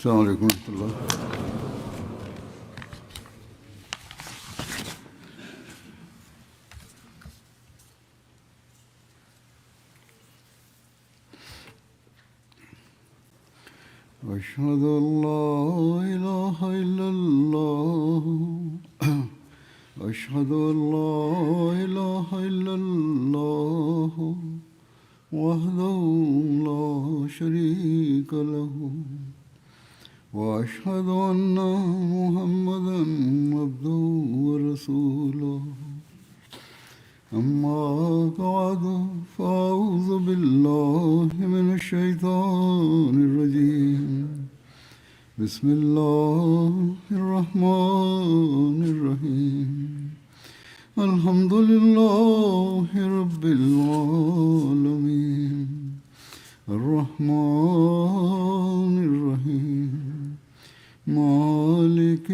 السلام عليكم ورحمة الله. أشهد أن لا إله إلا الله. أشهد أن لا إله إلا الله وحده لا شريك له. وأشهد أن محمدا عبده ورسوله. أما بعد فأعوذ بالله من الشيطان الرجيم. بسم الله الرحمن الرحيم. الحمد لله رب العالمين. الرحمن الرحيم. مالك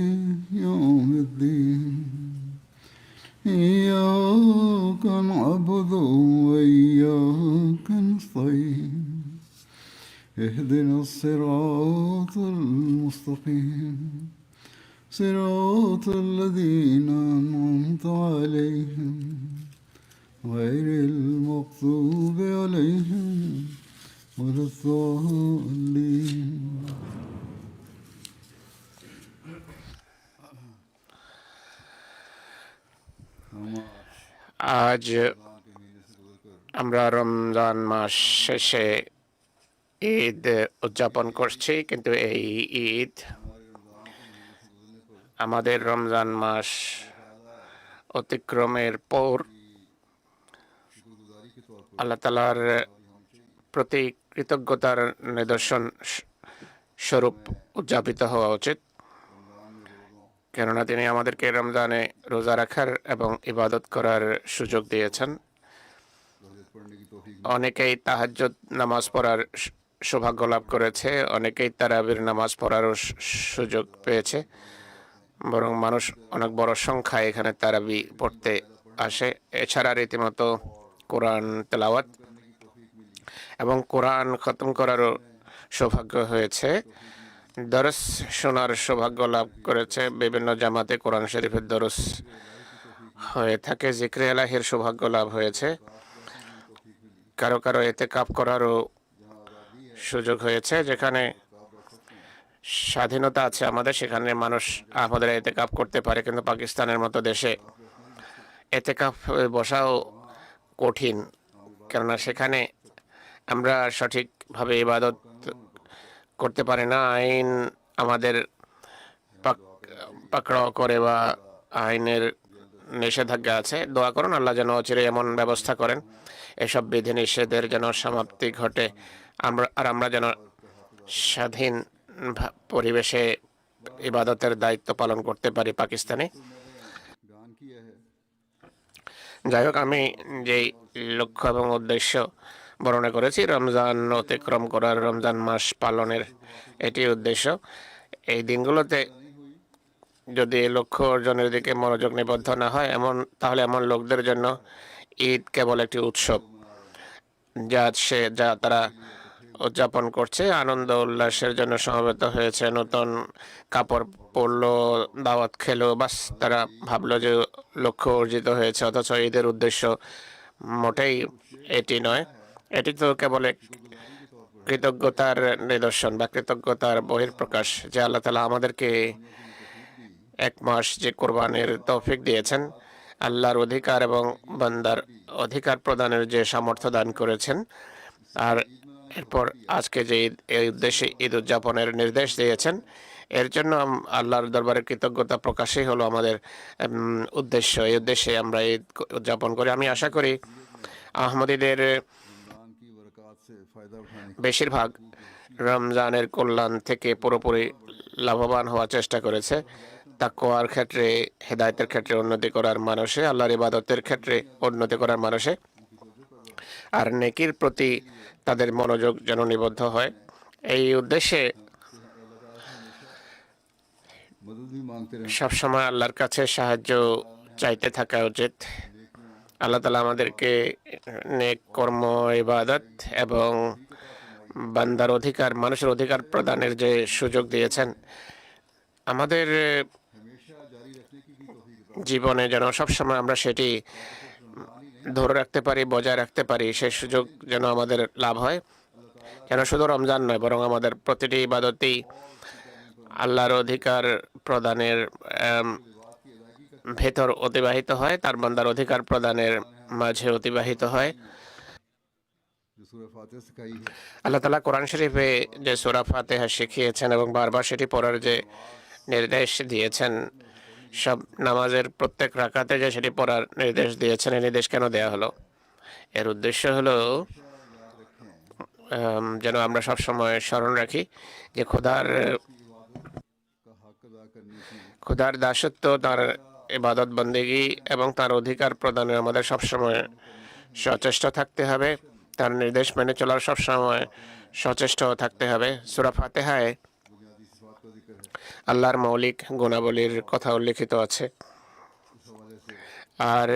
يوم الدين. إياك نعبد وإياك نستعين. اهدنا الصراط المستقيم. صراط الذين أنعمت عليهم غير المغضوب عليهم ولا الضالين. আজ আমরা রমজান মাস শেষে ঈদ উদযাপন করছি, কিন্তু এই ঈদ আমাদের রমজান মাস অতিক্রমের পর আল্লাহ তাআলার প্রতি কৃতজ্ঞতার নিদর্শন স্বরূপ উদযাপিত হওয়া উচিত, কেননা তিনি আমাদেরকে রমজানে রোজা রাখার এবং ইবাদত করার সুযোগ দিয়েছেন। অনেকেই তাহাজ্জুদ নামাজ পড়ার সৌভাগ্য লাভ করেছে, অনেকেই তারাবির নামাজ পড়ারও সুযোগ পেয়েছে। বরং মানুষ অনেক বড় সংখ্যায় এখানে তারাবি পড়তে আসে। এছাড়া রীতিমতো কোরআন তেলাওয়াত এবং কোরআন খতম করারও সৌভাগ্য হয়েছে। দরস শোনার সৌভাগ্য লাভ করেছে। বিভিন্ন জামাতে কোরআন শরীফের দরস হয়ে থাকে। জিক্রে এলাহির সৌভাগ্য লাভ হয়েছে। কারো কারো ইতিকাফ করারও সুযোগ হয়েছে। যেখানে স্বাধীনতা আছে আমাদের, সেখানে মানুষ আমাদের ইতিকাফ করতে পারে, কিন্তু পাকিস্তানের মতো দেশে ইতিকাফ বসাও কঠিন, কেননা সেখানে আমরা সঠিকভাবে ইবাদত করতে পারি না। আইন আমাদের পাকড়াও করে বা আইনের নিষেধাজ্ঞা আছে। দোয়া করুন আল্লাহ যেন অচিরে এমন ব্যবস্থা করেন এসব বিধি নিষেধের যেন সমাপ্তি ঘটে, আমরা যেন স্বাধীন পরিবেশে ইবাদতের দায়িত্ব পালন করতে পারি পাকিস্তানে। যাই হোক, আমি যেই লক্ষ্য এবং উদ্দেশ্য বর্ণনা করেছি, রমজান অতিক্রম করার, রমজান মাস পালনের, এটি উদ্দেশ্য। এই দিনগুলোতে যদি লক্ষ্য অর্জনের দিকে মনোযোগ নিবদ্ধ না হয়, তাহলে এমন লোকদের জন্য ঈদ কেবল একটি উৎসব যা তারা উদযাপন করছে, আনন্দ উল্লাসের জন্য সমবেত হয়েছে, নতুন কাপড় পরলো, দাওয়াত খেলো, বাস তারা ভাবলো যে লক্ষ্য অর্জিত হয়েছে। অথচ ঈদের উদ্দেশ্য মোটেই এটি নয়। এটি তো কেবল এক কৃতজ্ঞতার নিদর্শন বা কৃতজ্ঞতার বহিঃপ্রকাশ, যে আল্লাহ তাআলা আমাদেরকে এক মাস যে কোরবানির তৌফিক দিয়েছেন, আল্লাহর অধিকার এবং বান্দার অধিকার প্রদানের যে সামর্থ্য দান করেছেন, আর এরপর আজকে যে এই উদ্দেশ্যে ঈদ উদযাপনের নির্দেশ দিয়েছেন, এর জন্য আল্লাহর দরবারে কৃতজ্ঞতা প্রকাশই হলো আমাদের উদ্দেশ্য। এই উদ্দেশ্যে আমরা ঈদ উদযাপন করি। আমি আশা করি আহমদীদের বেশিরভাগ রমজানের কল্যাণ থেকে পুরোপুরি লাভবান হওয়ার চেষ্টা করেছে। তাকওয়ার ক্ষেত্রে, হেদায়েতের ক্ষেত্রে উন্নতি করার মানুষে, আল্লাহর ইবাদতের ক্ষেত্রে উন্নতি করার মানুষে, আর নেকির প্রতি তাদের মনোযোগ যেন নিবদ্ধ হয়। এই উদ্দেশ্যে সবসময় আল্লাহর কাছে সাহায্য চাইতে থাকা উচিত। আল্লাহ তাআলা আমাদেরকে নেক কর্ম, ইবাদত এবং বান্দার অধিকার, মানুষের অধিকার প্রদানের যে সুযোগ দিয়েছেন, আমাদের हमेशा जारी रखने की भी तौफीक জীবনে যেন সবসময় আমরা সেটি ধরে রাখতে পারি, বজায় রাখতে পারি, সেই সুযোগ যেন আমাদের লাভ হয়। যেন শুধু রমজান নয়, বরং আমাদের প্রতিটি ইবাদতেই আল্লাহর অধিকার প্রদানের ভেতর অতিবাহিত হয়, তার বান্দার অধিকার প্রদানের মাঝে অতিবাহিত হয়। जो सूरह फातिहा सिखाई है আল্লাহ তাআলা কোরআন শরীফে যে সূরা ফাতিহা শিখিয়েছেন এবং বারবার সেটি পড়ার যে নির্দেশ দিয়েছেন, সব নামাজের প্রত্যেক রাকাতে যে সেটি পড়ার নির্দেশ দিয়েছেন, এই নির্দেশ কেন দেয়া হলো? এর উদ্দেশ্য হলো যেন আমরা সব সময় স্মরণ রাখি যে का हक अदा करने की খোদার দাসত্ব, তার ইবাদত বন্দেগী এবং তার অধিকার প্রদানে আমাদের সবসময় সচেষ্ট থাকতে হবে। তার নির্দেশ মেনে চলার সবসময় সচেষ্ট থাকতে হবে। সূরা ফাতিহায় बुनियादी सिफात का जिक्र है। আল্লাহর মৌলিক গুণাবলীর কথা উল্লেখিত আছে, इस हवाले से আর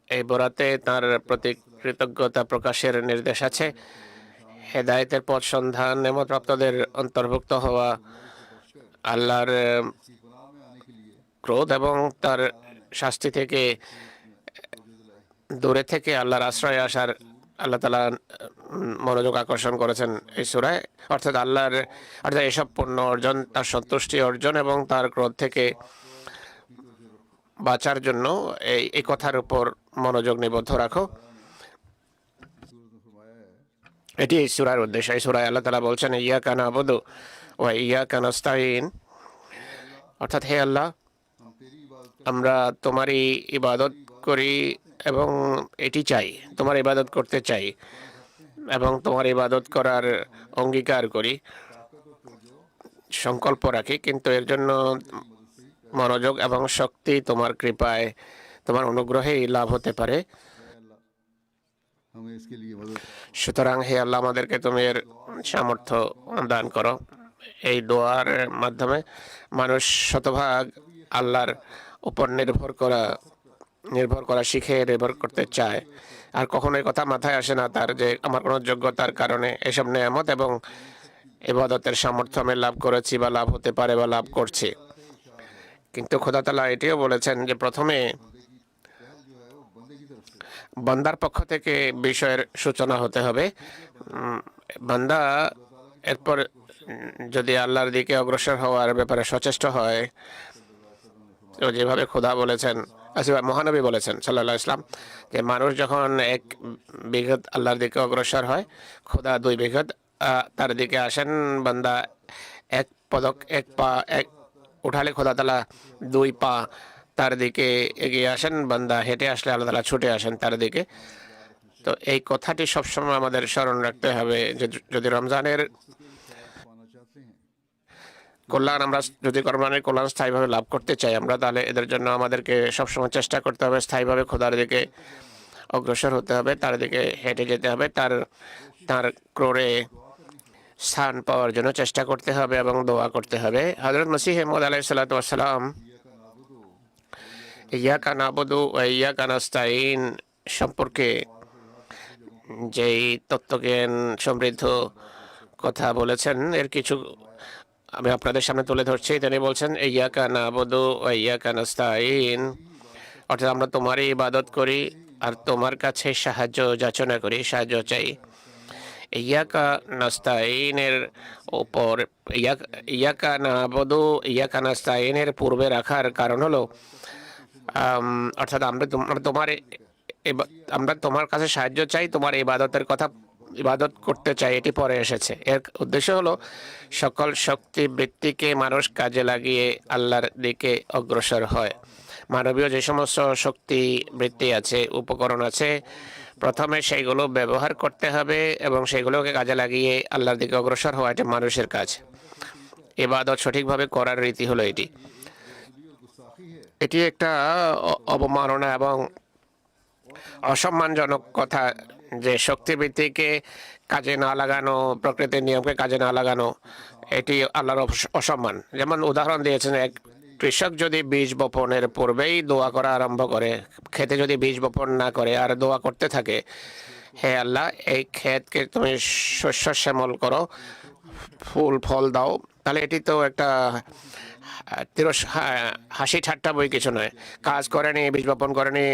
এই বোরাতে তার প্রতি কৃতজ্ঞতা প্রকাশের নির্দেশ আছে। হেদায়েতের পথ সন্ধান, নেমতপ্রাপ্তদের অন্তর্ভুক্ত হওয়া, আল্লাহর इसी गुनाह में आने के लिए ক্রোধ এবং তার শাস্তি থেকে দূরে থেকে আল্লাহর আশ্রয়ে আসার আল্লাহ তাআলা মনোযোগ আকর্ষণ করেছেন এই সূরায়। অর্থাৎ এসব পূর্ণ অর্জন, তার সন্তুষ্টি অর্জন এবং তার ক্রোধ থেকে বাঁচার জন্য এই কথার উপর মনোযোগ নিবদ্ধ রাখো। सूरत में फरमाया है এটি এই সূরার উদ্দেশ্য। এই সূরায় আল্লাহ তাআলা বলছেন, ইয়াকা না'বুদু ওয়া ইয়াকা নাস্তাঈন, অর্থাৎ হে আল্লাহ, हम तेरी इबादत আমরা তোমারই ইবাদত করি এবং এটি চাই, তোমার ইবাদত করতে চাই এবং তোমার ইবাদত করার অঙ্গীকার করি, সংকল্প রাখি, কিন্তু এর জন্য মনোযোগ এবং শক্তি তোমার কৃপায়, তোমার অনুগ্রহেই লাভ হতে পারে। हमें इसके लिए मदद সুতরাং হে আল্লাহ, আমাদেরকে তুমি এর সামর্থ্য দান করো। এই দোয়ার মাধ্যমে মানুষ শতভাগ আল্লাহর উপর নির্ভর করা শিখে, নির্ভর করতে চায়। আর কখনো এই কথা মাথায় আসে না তার যে আমার কোনো যোগ্যতার কারণে এসব নেয়ামত এবং ইবাদতের সামর্থ্য আমি লাভ করেছি বা লাভ হতে পারে বা লাভ করছি। কিন্তু খোদা তাআলা এটিও বলেছেন যে প্রথমে বান্দার পক্ষ থেকে বিষয়ের সূচনা হতে হবে। বান্দা এরপর যদি আল্লাহর দিকে অগ্রসর হওয়ার ব্যাপারে সচেষ্ট হয়, তো যেভাবে খোদা বলেছেন, মহানবী বলেছেন সাল্লাল্লাহু আলাইহি ওয়াসাল্লাম, যে মানুষ যখন এক বিঘত আল্লাহর দিকে অগ্রসর হয়, খোদা 2 বিঘত তার দিকে আসেন। বান্দা এক পদক, এক পা উঠালে খোদা তাআলা 2 পা তার দিকে এগিয়ে আসেন। বান্দা হেঁটে আসলে আল্লাহ তাআলা ছুটে আসেন তার দিকে। তো এই কথাটি সবসময় আমাদের স্মরণ রাখতে হবে যে যদি রমজানের पाना चाहते हैं কল্যাণ রমজানের কল্যাণ স্থায়ীভাবে লাভ করতে চাই আমরা, তাহলে এদের জন্য আমাদেরকে সবসময় চেষ্টা করতে হবে স্থায়ীভাবে খোদার দিকে অগ্রসর হতে হবে, তার দিকে হেঁটে যেতে হবে, তার ক্রোড়ে স্থান পাওয়ার জন্য চেষ্টা করতে হবে এবং দোয়া করতে হবে। হযরত মসিহ মউদ আলাইহিস সালাতু ওয়াস সালাম ইয়াকা না'বুদু ওয়া ইয়াকা নাস্তাঈন সম্পর্কে যেই তত্ত্বজ্ঞান সমৃদ্ধ কথা বলেছেন, এর কিছু আমি আপনাদের সামনে তুলে ধরছি। তিনি বলছেন, ইয়াকা না'বুদু ওয়া ইয়াকা নাস্তাঈন, অর্থাৎ আমরা তোমারই ইবাদত করি আর তোমার কাছে সাহায্য যাচনা করি, সাহায্য চাই। ইয়াকা নাস্তাঈনের উপর ইয়াকা না'বুদু ইয়াকা নাস্তাঈনের পূর্বে রাখার কারণ হলো অর্থাৎ আমরা তোমার কাছে সাহায্য চাই, তোমার ইবাদত করতে চাই, এটি পরে এসেছে। এর উদ্দেশ্য হলো সকল শক্তি বৃত্তিকে মানুষ কাজে লাগিয়ে আল্লাহর দিকে অগ্রসর হয়। মানবীয় যে সমস্ত শক্তি বৃত্তি আছে, উপকরণ আছে, প্রথমে সেইগুলো ব্যবহার করতে হবে এবং সেগুলোকে কাজে লাগিয়ে আল্লাহর দিকে অগ্রসর হওয়া এটা মানুষের কাজ। ইবাদত সঠিকভাবে করার রীতি হলো এটি। এটি একটা অবমাননা এবং অসম্মানজনক কথা যে শক্তিবৃত্তিকে কাজে না লাগানো, প্রকৃতির নিয়মকে কাজে না লাগানো, এটি আল্লাহর অসম্মান। যেমন উদাহরণ দিয়েছেন, এক কৃষক যদি বীজ বপনের পূর্বেই দোয়া করা আরম্ভ করে, খেতে যদি বীজ বপন না করে আর দোয়া করতে থাকে, হে আল্লাহ, এই ক্ষেতকে তুমি শস্য শ্যামল করো, ফুল ফল দাও। তাহলে এটি তো একটা হাসি ঠাট্টা বই কিছু নয়। কাজ করেনি, বীজ বপন করেনি,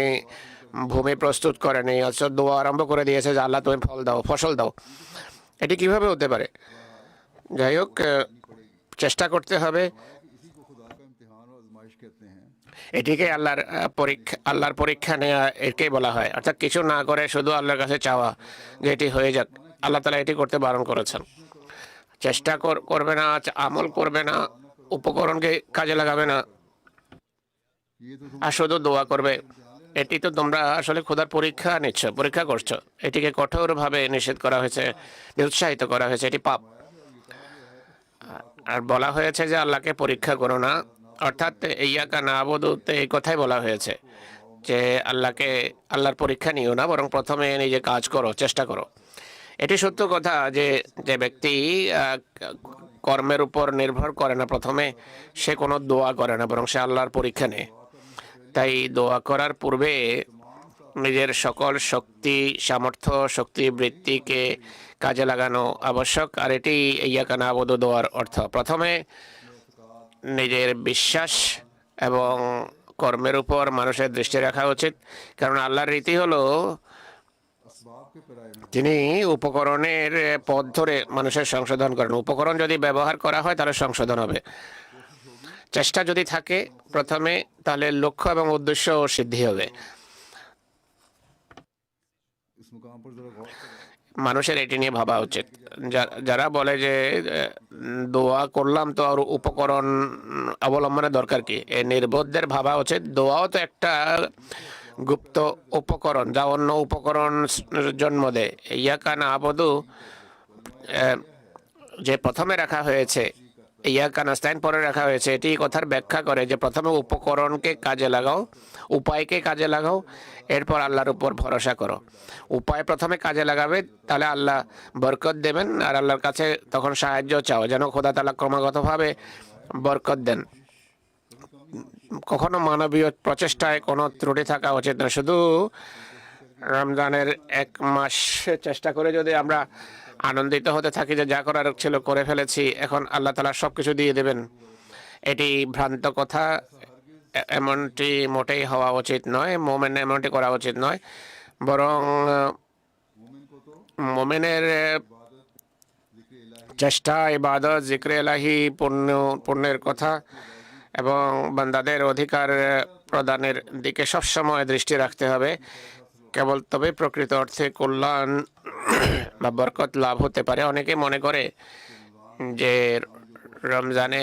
ভূমি প্রস্তুত করেনি, অথচ দোয়া আরম্ভ করে দিয়েছে যে আল্লাহ তুমি ফল দাও, ফসল দাও। এটি কিভাবে হতে পারে? যাই হোক, চেষ্টা করতে হবে। कि इसी को खुदा का इम्तिहान और आजमाइश कहते हैं। এটিকে আল্লাহর পরীক্ষা নেওয়া, একেই বলা হয়। অর্থাৎ কিছু না করে শুধু আল্লাহর কাছে চাওয়া যে এটি হয়ে যাক। আল্লাহ তাআলা এটি করতে বারণ করেছেন। চেষ্টা করবে না, আমল করবে না, উপকরণকে কাজে লাগাবে না, ये तो আর শুধু দোয়া করবে। এটি তো তোমরা আসলে খোদার পরীক্ষা নিচ্ছ, পরীক্ষা করছো। এটিকে কঠোরভাবে নিষেধ করা হয়েছে, নিরুৎসাহিত করা হয়েছে, এটি পাপ। আর বলা হয়েছে যে আল্লাহকে পরীক্ষা করো না, অর্থাৎ ইয়াকা নাবুদুতে এই কথাই বলা হয়েছে যে আল্লাহর পরীক্ষা নিও না, বরং প্রথমে নিজে কাজ করো, চেষ্টা করো। এটি সত্য কথা যে যে ব্যক্তি কর্মের উপর নির্ভর করে না প্রথমে, সে কোনো দোয়া করে না, বরং সে আল্লাহর পরীক্ষা নেয়। তাই দোয়া করার পূর্বে নিজের সকল শক্তি, সামর্থ্য, শক্তি বৃত্তিকে কাজে লাগানো আবশ্যক। আর এটি ইয়াকা নাবুদু দোয়ার অর্থ। প্রথমে নিজের বিশ্বাস এবং কর্মের উপর মানুষের দৃষ্টি রাখা উচিত, কারণ আল্লাহর রীতি হলো असबाब के पैराए में তিনি উপকরণের পথ ধরে মানুষের সংশোধন করেন। উপকরণ যদি ব্যবহার করা হয় তাহলে সংশোধন হবে। চেষ্টা যদি থাকে প্রথমে, তাহলে লক্ষ্য এবং উদ্দেশ্য সিদ্ধি হবে। इस मुकाम पर जरा गौर करें। মানুষের এটি নিয়ে ভাবা উচিত। যারা বলে যে দোয়া করলাম তো আর উপকরণ অবলম্বনের দরকার কি, এ নির্বোধদের ভাবা উচিত দোয়াও তো একটা গুপ্ত উপকরণ, যা অন্য উপকরণ জন্ম দেয়। ইয়াকা নাবুদু যে প্রথমে রাখা হয়েছে, ইয়াকা নাস্তাইন পরে রাখা হয়েছে, এটি কথার ব্যাখ্যা করে যে প্রথমে উপকরণকে কাজে লাগাও, উপায়কে কাজে লাগাও, এরপর আল্লাহর উপর ভরসা করো। উপায় প্রথমে কাজে লাগাবে, তাহলে আল্লাহ বরকত দেবেন, আর আল্লাহর কাছে তখন সাহায্য চাও যেন খোদা তাআলা ক্রমাগতভাবে বরকত দেন। কখনো মানবীয় প্রচেষ্টায় কোনো ত্রুটি থাকা উচিত না। শুধু রমজানের 1 মাস চেষ্টা করে যদি আমরা আনন্দিত হতে থাকি যে যা করার ছিল করে ফেলেছি, এখন আল্লাহ তাআলা সব কিছু দিয়ে দেবেন, এটি ভ্রান্ত কথা। এমনটি মোটেই হওয়া উচিত নয়। মোমেন এমনটি করা উচিত নয়, বরং মোমেনের চেষ্টা, ইবাদত, জিক্রে এলাহি, পুণ্যের কথা এবং বান্দাদের অধিকার প্রদানের দিকে সবসময় দৃষ্টি রাখতে হবে। কেবল তবে প্রকৃত অর্থে কল্যাণ বা বরকত লাভ হতে পারে। অনেকে মনে করে যে রমজানে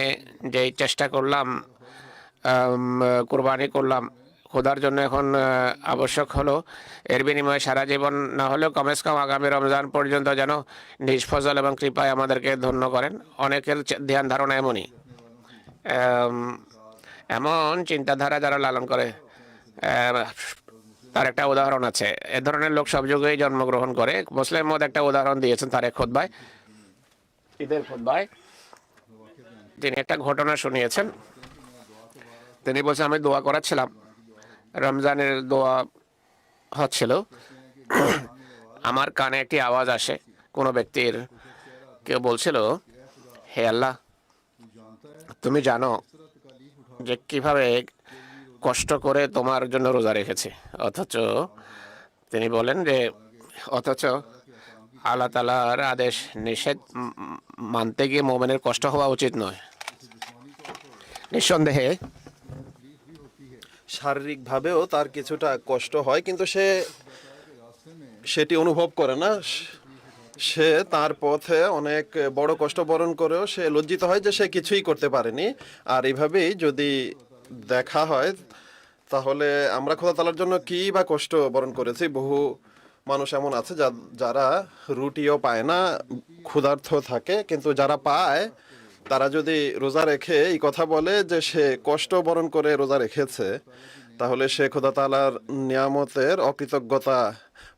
যেই চেষ্টা করলাম, কোরবানি করলাম খোদার জন্য, এখন আবশ্যক হলো এর বিনিময়ে সারা জীবন না হলেও কমসে কম আগামী রমজান পর্যন্ত যেন নিজ ফজল এবং কৃপায় আমাদেরকে ধন্য করেন। অনেকের ধ্যান ধারণা এমনই, এমন চিন্তাধারা যারা লালন করে, তার একটা উদাহরণ আছে। এ ধরনের লোক সব যুগেই জন্মগ্রহণ করে। মুসলিম মত একটা উদাহরণ দিয়েছেন তার এক খুতবায়, ঈদের খুতবায় তিনি একটা ঘটনা শুনিয়েছেন। তিনি বলছেন, আমি দোয়া করাচ্ছিলাম, রমজানের দোয়া হচ্ছিল, আমার কানে একটি আওয়াজ আসে, কোনো ব্যক্তির, কেউ বলছিল, হে আল্লাহ, তুমি জানো যে কিভাবে কষ্ট করে তোমার জন্য রোজা রেখেছি। অথচ তিনি বলেন যে অথচ আল্লাহ তাআলার আদেশ নিষেধ মানতে গিয়ে মোমেনের কষ্ট হওয়া উচিত নয়। নিঃসন্দেহে শারীরিকভাবেও তার কিছুটা কষ্ট হয়, কিন্তু সে সেটি অনুভব করে না। সে তার পথে অনেক বড় কষ্ট বরণ করেও সে লজ্জিত হয় যে সে কিছুই করতে পারেনি। আর এইভাবেই যদি দেখা হয়, তাহলে আমরা খোদা তাআলার জন্য কী বা কষ্ট বরণ করেছি। বহু মানুষ এমন আছে যারা রুটিও পায় না, ক্ষুধার্ত থাকে, কিন্তু যারা পায় তারা যদি রোজা রেখে এই কথা বলে যে সে কষ্ট বরণ করে রোজা রেখেছে, তাহলে সে খোদা তাআলার নিয়ামতের অকৃতজ্ঞতা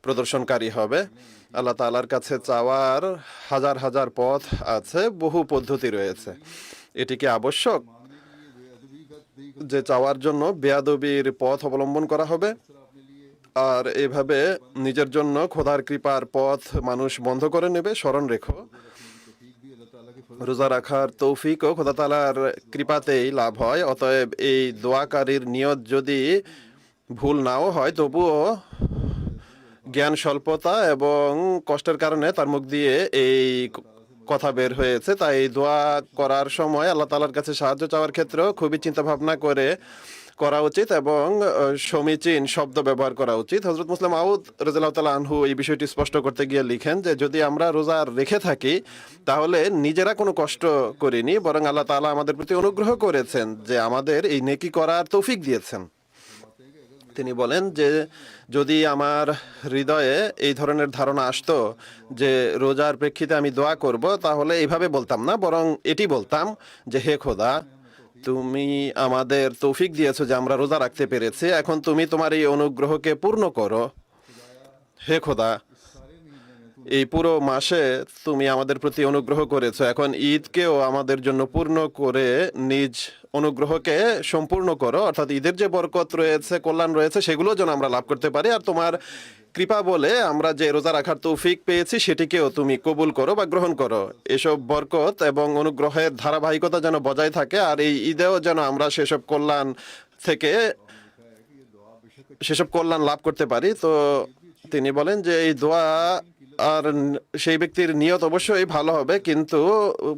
প্রদর্শনকারী হবে। আল্লাহ তাআলার কাছে চাওয়ার হাজার হাজার পথ আছে, বহু পদ্ধতি রয়েছে। এটি কি আবশ্যক যে চাওয়ার জন্য বেয়াদবির পথ অবলম্বন করা হবে? আর এভাবে নিজের জন্য খোদার কৃপার পথ মানুষ বন্ধ করে নেবে। স্মরণ রেখো, রোজা রাখার তৌফিকও খোদা তাআলার কৃপাতেই লাভ হয়। অতএব এই দোয়াকারীর নিয়ত যদি ভুল নাও হয়, তবুও জ্ঞান স্বল্পতা এবং কষ্টের কারণে তার মুখ দিয়ে এই কথা বের হয়েছে। তাই দোয়া করার সময় আল্লাহ তাআলার কাছে সাহায্য চাওয়ার ক্ষেত্রেও খুবই চিন্তা ভাবনা করে করা উচিত এবং সমীচীন শব্দ ব্যবহার করা উচিত। হযরত মুসলিম মাউদ রাদিয়াল্লাহু তাআলা আনহু এই বিষয়টি স্পষ্ট করতে গিয়ে লিখেন যে যদি আমরা রোজা রেখে থাকি তাহলে নিজেরা কোনো কষ্ট করিনি, বরং আল্লাহ তাআলা আমাদের প্রতি অনুগ্রহ করেছেন যে আমাদের এই নেকি করার তৌফিক দিয়েছেন। তিনি বলেন যে যদি আমার হৃদয়ে এই ধরনের ধারণা আসতো যে রোজার প্রেক্ষিতে আমি দোয়া করব, তাহলে এইভাবে বলতাম না, বরং এটি বলতাম যে হে খোদা, তুমি আমাদের তৌফিক দিয়েছো যে আমরা রোজা রাখতে পেরেছি, এখন তুমি তোমার এই অনুগ্রহকে পূর্ণ করো। হে খোদা, এই পুরো মাসে তুমি আমাদের প্রতি অনুগ্রহ করেছো, এখন ঈদকেও আমাদের জন্য পূর্ণ করে নিজ অনুগ্রহকে সম্পূর্ণ করো, অর্থাৎ ঈদের যে বরকত রয়েছে, কল্যাণ রয়েছে, সেগুলো যেন আমরা লাভ করতে পারি। আর তোমার কৃপা বলে আমরা যে রোজা রাখার তৌফিক পেয়েছি সেটিকেও তুমি কবুল করো বা গ্রহণ করো। এসব বরকত এবং অনুগ্রহের ধারাবাহিকতা যেন বজায় থাকে, আর এই ঈদেও যেন আমরা সেসব কল্যাণ থেকে সেসব কল্যাণ লাভ করতে পারি। তো তিনি বলেন যে এই দোয়া আর সেই ব্যক্তির নিয়ত অবশ্যই ভালো হবে, কিন্তু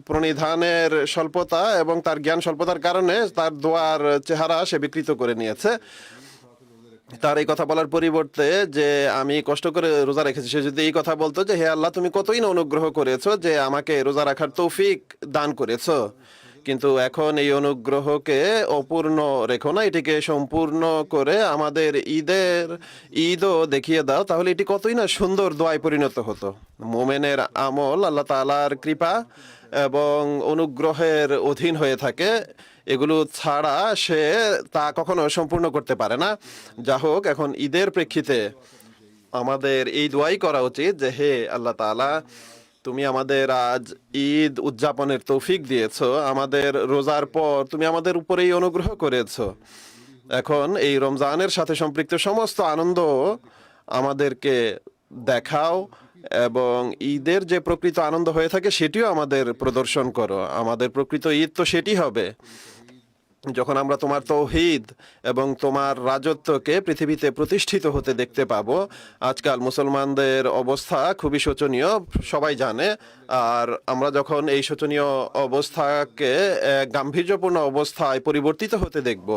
প্রণিধানের স্বল্পতা এবং তার জ্ঞান স্বল্পতার কারণে তার দোয়ার চেহারা সে বিকৃত করে নিয়েছে। তার এই কথা বলার পরিবর্তে যে আমি কষ্ট করে রোজা রেখেছি, সে যদি এই কথা বলতো যে হে আল্লাহ, তুমি কতই না অনুগ্রহ করেছো যে আমাকে রোজা রাখার তৌফিক দান করেছো, কিন্তু এখন এই অনুগ্রহকে অপূর্ণ রেখো না, এটিকে সম্পূর্ণ করে আমাদের ঈদও দেখিয়ে দাও, তাহলে এটি কতই না সুন্দর দোয়ায় পরিণত হতো। মোমেনের আমল আল্লাহ তাআলার কৃপা এবং অনুগ্রহের অধীন হয়ে থাকে, এগুলো ছাড়া সে তা কখনো সম্পূর্ণ করতে পারে না। যা হোক, এখন ঈদের প্রেক্ষিতে আমাদের এই দোয়াই করা উচিত যে হে আল্লাহ তাআলা, তুমি আমাদের আজ ঈদ উদযাপনের তৌফিক দিয়েছো, আমাদের রোজার পর তুমি আমাদের উপরেই অনুগ্রহ করেছো, এখন এই রমজানের সাথে সম্পৃক্ত সমস্ত আনন্দ আমাদেরকে দেখাও এবং ঈদের যে প্রকৃত আনন্দ হয়ে থাকে সেটিও আমাদের প্রদর্শন করো। আমাদের প্রকৃত ঈদ তো সেটি হবে যখন আমরা তোমার তৌহিদ এবং তোমার রাজত্বকে পৃথিবীতে প্রতিষ্ঠিত হতে দেখতে পাবো। আজকাল মুসলমানদের অবস্থা খুবই শোচনীয়, সবাই জানে। আর আমরা যখন এই শোচনীয় অবস্থাকে গাম্ভীর্যপূর্ণ অবস্থায় পরিবর্তিত হতে দেখব,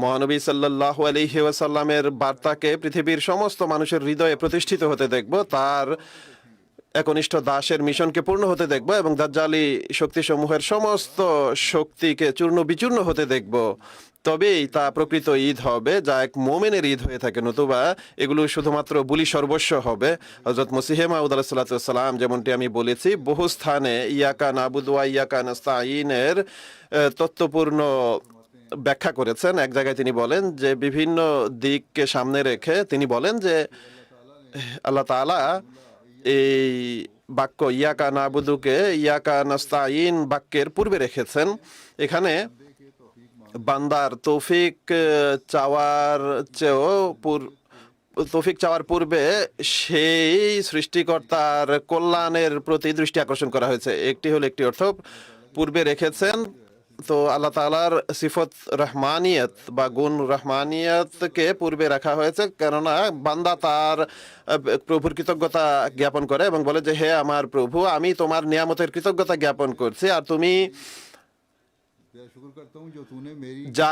মহানবী সাল্লাল্লাহু আলাইহি ওয়াসাল্লামের বার্তাকে পৃথিবীর সমস্ত মানুষের হৃদয়ে প্রতিষ্ঠিত হতে দেখব, তার একনিষ্ঠ দাসের মিশনকে পূর্ণ হতে দেখব এবং দাজ্জালি শক্তিসমূহের সমস্ত শক্তিকে চূর্ণ বিচূর্ণ হতে দেখব, তবেই তা প্রকৃত ঈদ হবে, যা এক মোমেনের ঈদ হয়ে থাকে। নতুবা এগুলো শুধুমাত্র বুলি সর্বস্ব হবে। হযরত মসিহে মাউদ আলাইহিস সালাম, যেমনটি আমি বলেছি, বহু স্থানে ইয়াকা নাবুদু ওয়া ইয়াকা নাস্তাঈনের তত্ত্বপূর্ণ ব্যাখ্যা করেছেন। এক জায়গায় তিনি বলেন যে বিভিন্ন দিককে সামনে রেখে তিনি বলেন যে আল্লাহ তাআলা এই বাক্য ইয়াকা নাবুদুকে ইয়াকা নাস্তাঈন বাক্যের পূর্বে রেখেছেন। এখানে বান্দার তৌফিক চাওয়ার পূর্বে সেই সৃষ্টিকর্তার কল্যাণের প্রতি দৃষ্টি আকর্ষণ করা হয়েছে। একটি অর্থ পূর্বে রেখেছেন, তো আল্লাহ তাআলার সিফত রহমানিয়ত বা গুণ রহমানিয়তকে পূর্বে রাখা হয়েছে, কেননা বান্দা তার প্রভুর কৃতজ্ঞতা জ্ঞাপন করে এবং বলে যে হে আমার প্রভু, আমি তোমার নিয়ামতের কৃতজ্ঞতা জ্ঞাপন করছি, আর তুমি যা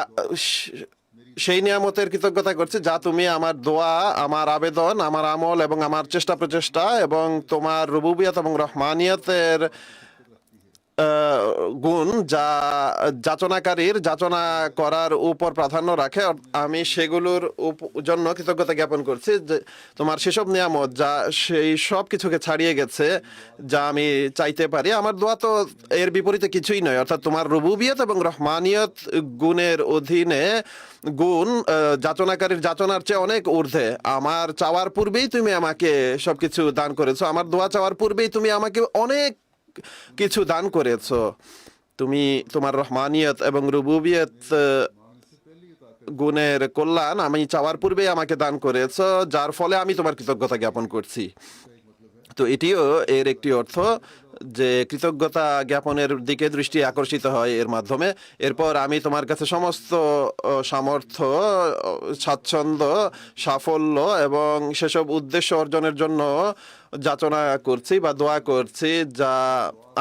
সেই নিয়ামতের কৃতজ্ঞতা করছি যা তুমি আমার দোয়া, আমার আবেদন, আমার আমল এবং আমার চেষ্টা প্রচেষ্টা এবং তোমার রুবুবিয়ত এবং রহমানিয়তের গুণ যা যাচনাকারীর যাচনা করার উপর প্রাধান্য রাখে, আমি সেগুলোর জন্য কৃতজ্ঞতা জ্ঞাপন করছি। যে তোমার সেসব নিয়ামত যা সেই সব কিছুকে ছাড়িয়ে গেছে যা আমি চাইতে পারি, আমার দোয়া তো এর বিপরীতে কিছুই নয়, অর্থাৎ তোমার রুবুবিয়ত এবং রহমানিয়ত গুণের অধীনে গুণ যাচনাকারীর যাচনার চেয়ে অনেক ঊর্ধ্বে। আমার চাওয়ার পূর্বেই তুমি আমাকে সবকিছু দান করেছো, আমার দোয়া চাওয়ার পূর্বেই তুমি আমাকে অনেক কিছু দান করেছো। তুমি তোমার রহমানিয়ত এবং রুবুবিয়ত গুণের কল্যাণ আমি চাওয়ার পূর্বেই আমাকে দান করেছ, যার ফলে আমি তোমার কৃতজ্ঞতা জ্ঞাপন করছি। তো এটিও এর একটি অর্থ যে কৃতজ্ঞতা জ্ঞাপনের দিকে দৃষ্টি আকর্ষিত হয় এর মাধ্যমে। এরপর আমি তোমার কাছে সমস্ত সামর্থ্য, স্বাচ্ছন্দ্য, সাফল্য এবং সেসব উদ্দেশ্য অর্জনের জন্য যাচনা করছি বা দোয়া করছি, যা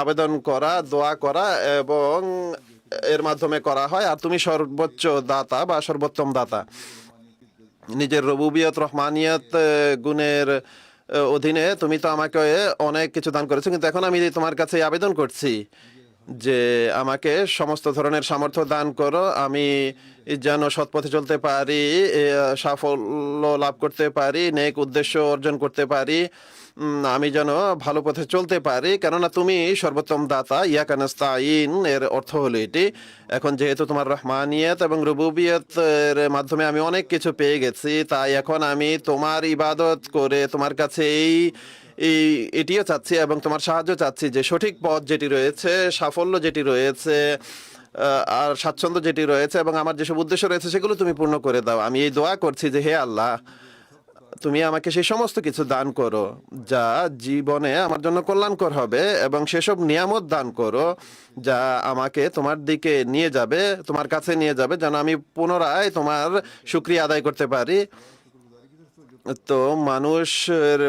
আবেদন করা, দোয়া করা এবং এর মাধ্যমে করা হয়। আর তুমি সর্বোচ্চ দাতা বা সর্বোত্তম দাতা। নিজের রবুবিয়ত, রহমানিয়ত গুণের অধীনে তুমি তো আমাকে অনেক কিছু দান করেছো, কিন্তু এখন আমি তোমার কাছে আবেদন করছি যে আমাকে সমস্ত ধরনের সামর্থ্য দান করো, আমি যেন সৎপথে চলতে পারি, সাফল্য লাভ করতে পারি, নেক উদ্দেশ্য অর্জন করতে পারি, আমি যেন ভালো পথে চলতে পারি, কেননা তুমি সর্বোত্তম দাতা। ইয়াকা নাস্তাইন এর অর্থ হলো এটি। এখন যেহেতু তোমার রহমানিয়ত এবং রুবুবিয়তের মাধ্যমে আমি অনেক কিছু পেয়ে গেছি, তাই এখন আমি তোমার ইবাদত করে তোমার কাছে এটিও চাচ্ছি এবং তোমার সাহায্য চাচ্ছি যে সঠিক পথ যেটি রয়েছে, সাফল্য যেটি রয়েছে, আর স্বাচ্ছন্দ্য যেটি রয়েছে এবং আমার যেসব উদ্দেশ্য রয়েছে সেগুলো তুমি পূর্ণ করে দাও। আমি এই দোয়া করছি যে হে আল্লাহ, তুমি আমাকে সেই সমস্ত কিছু দান করো যা জীবনে আমার জন্য কল্যাণকর হবে, এবং সেসব নিয়ামত দান করো যা আমাকে তোমার দিকে নিয়ে যাবে, তোমার কাছে নিয়ে যাবে, যেন আমি পুনরায় তোমার শুকরিয়া আদায় করতে পারি। তো মানুষের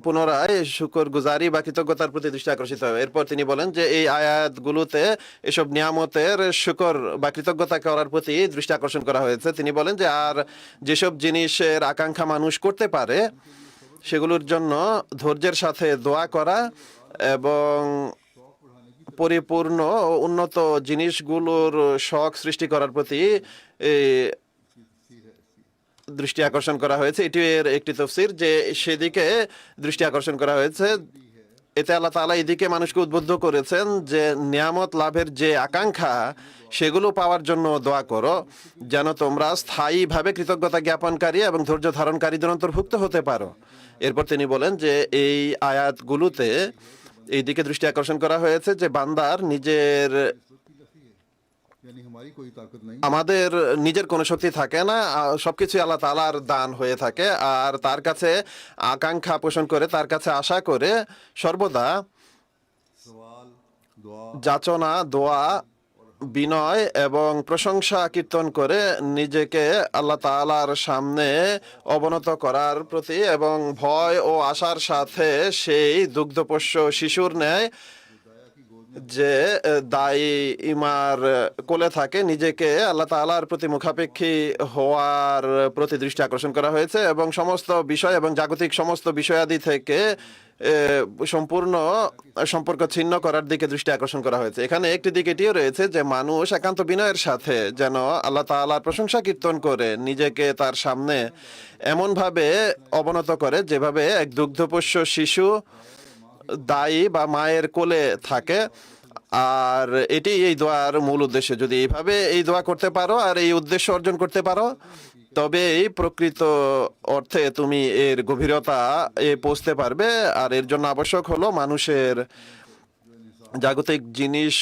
পুনরায় শুকর গুজারি বা কৃতজ্ঞতার প্রতি দৃষ্টি আকর্ষিত হবে। এরপর তিনি বলেন যে এই আয়াতগুলোতে এসব নিয়ামতের শুকর বা কৃতজ্ঞতা করার প্রতি দৃষ্টি আকর্ষণ করা হয়েছে। তিনি বলেন যে আর যেসব জিনিসের আকাঙ্ক্ষা মানুষ করতে পারে সেগুলোর জন্য ধৈর্যের সাথে দোয়া করা এবং পরিপূর্ণ ও উন্নত জিনিসগুলোর শখ সৃষ্টি করার প্রতি দৃষ্টি আকর্ষণ করা হয়েছে। এটি এর একটি তফসির যে সেদিকে দৃষ্টি আকর্ষণ করা হয়েছে। এতে আল্লাহ তাআলা এদিকে মানুষকে উদ্বুদ্ধ করেছেন যে নিয়ামত লাভের যে আকাঙ্ক্ষা সেগুলো পাওয়ার জন্য দোয়া করো, যেন তোমরা স্থায়ীভাবে কৃতজ্ঞতা জ্ঞাপনকারী এবং ধৈর্য ধারণকারীদের অন্তর্ভুক্ত হতে পারো। এরপর তিনি বলেন যে এই আয়াতগুলোতে এই দিকে দৃষ্টি আকর্ষণ করা হয়েছে যে বান্দার নিজের, यानी हमारी कोई ताकत नहीं, আমাদের নিজের কোনো শক্তি থাকে না, সবকিছু আল্লাহ তাআলার দান হয়ে থাকে। আর তার কাছে আকাঙ্ক্ষা পোষণ করে, তার কাছে আশা করে সর্বদা सवाल दुआ যাচনা, দোয়া, বিনয় এবং প্রশংসা কীর্তন করে নিজেকে আল্লাহ তাআলার সামনে অবনত করার প্রতি এবং ভয় ও আশার সাথে সেই দুগ্ধপোষ্য শিশুর ন্যায় যে দায়ী ইমার কোলে থাকে, নিজেকে আল্লাহ তাআলার প্রতি মুখাপেক্ষী হওয়ার প্রতি দৃষ্টি আকর্ষণ করা হয়েছে এবং সমস্ত বিষয় এবং জাগতিক সমস্ত বিষয়াদি থেকে সম্পূর্ণ সম্পর্ক ছিন্ন করার দিকে দৃষ্টি আকর্ষণ করা হয়েছে। এখানে একটি দিক এটিও রয়েছে যে মানুষ একান্ত বিনয়ের সাথে যেন আল্লাহ তাআলার প্রশংসা কীর্তন করে নিজেকে তার সামনে এমনভাবে অবনত করে যেভাবে এক দুগ্ধপোষ্য শিশু দায়ী বা মায়ের কোলে থাকে। আর এটি এই দোয়ার মূল উদ্দেশ্য। যদি এইভাবে এই দোয়া করতে পারো আর এই উদ্দেশ্য অর্জন করতে পারো, তবে এই প্রকৃত অর্থে তুমি এর গভীরতা পৌঁছতে পারবে। আর এর জন্য আবশ্যক হলো মানুষের জাগতিক জিনিস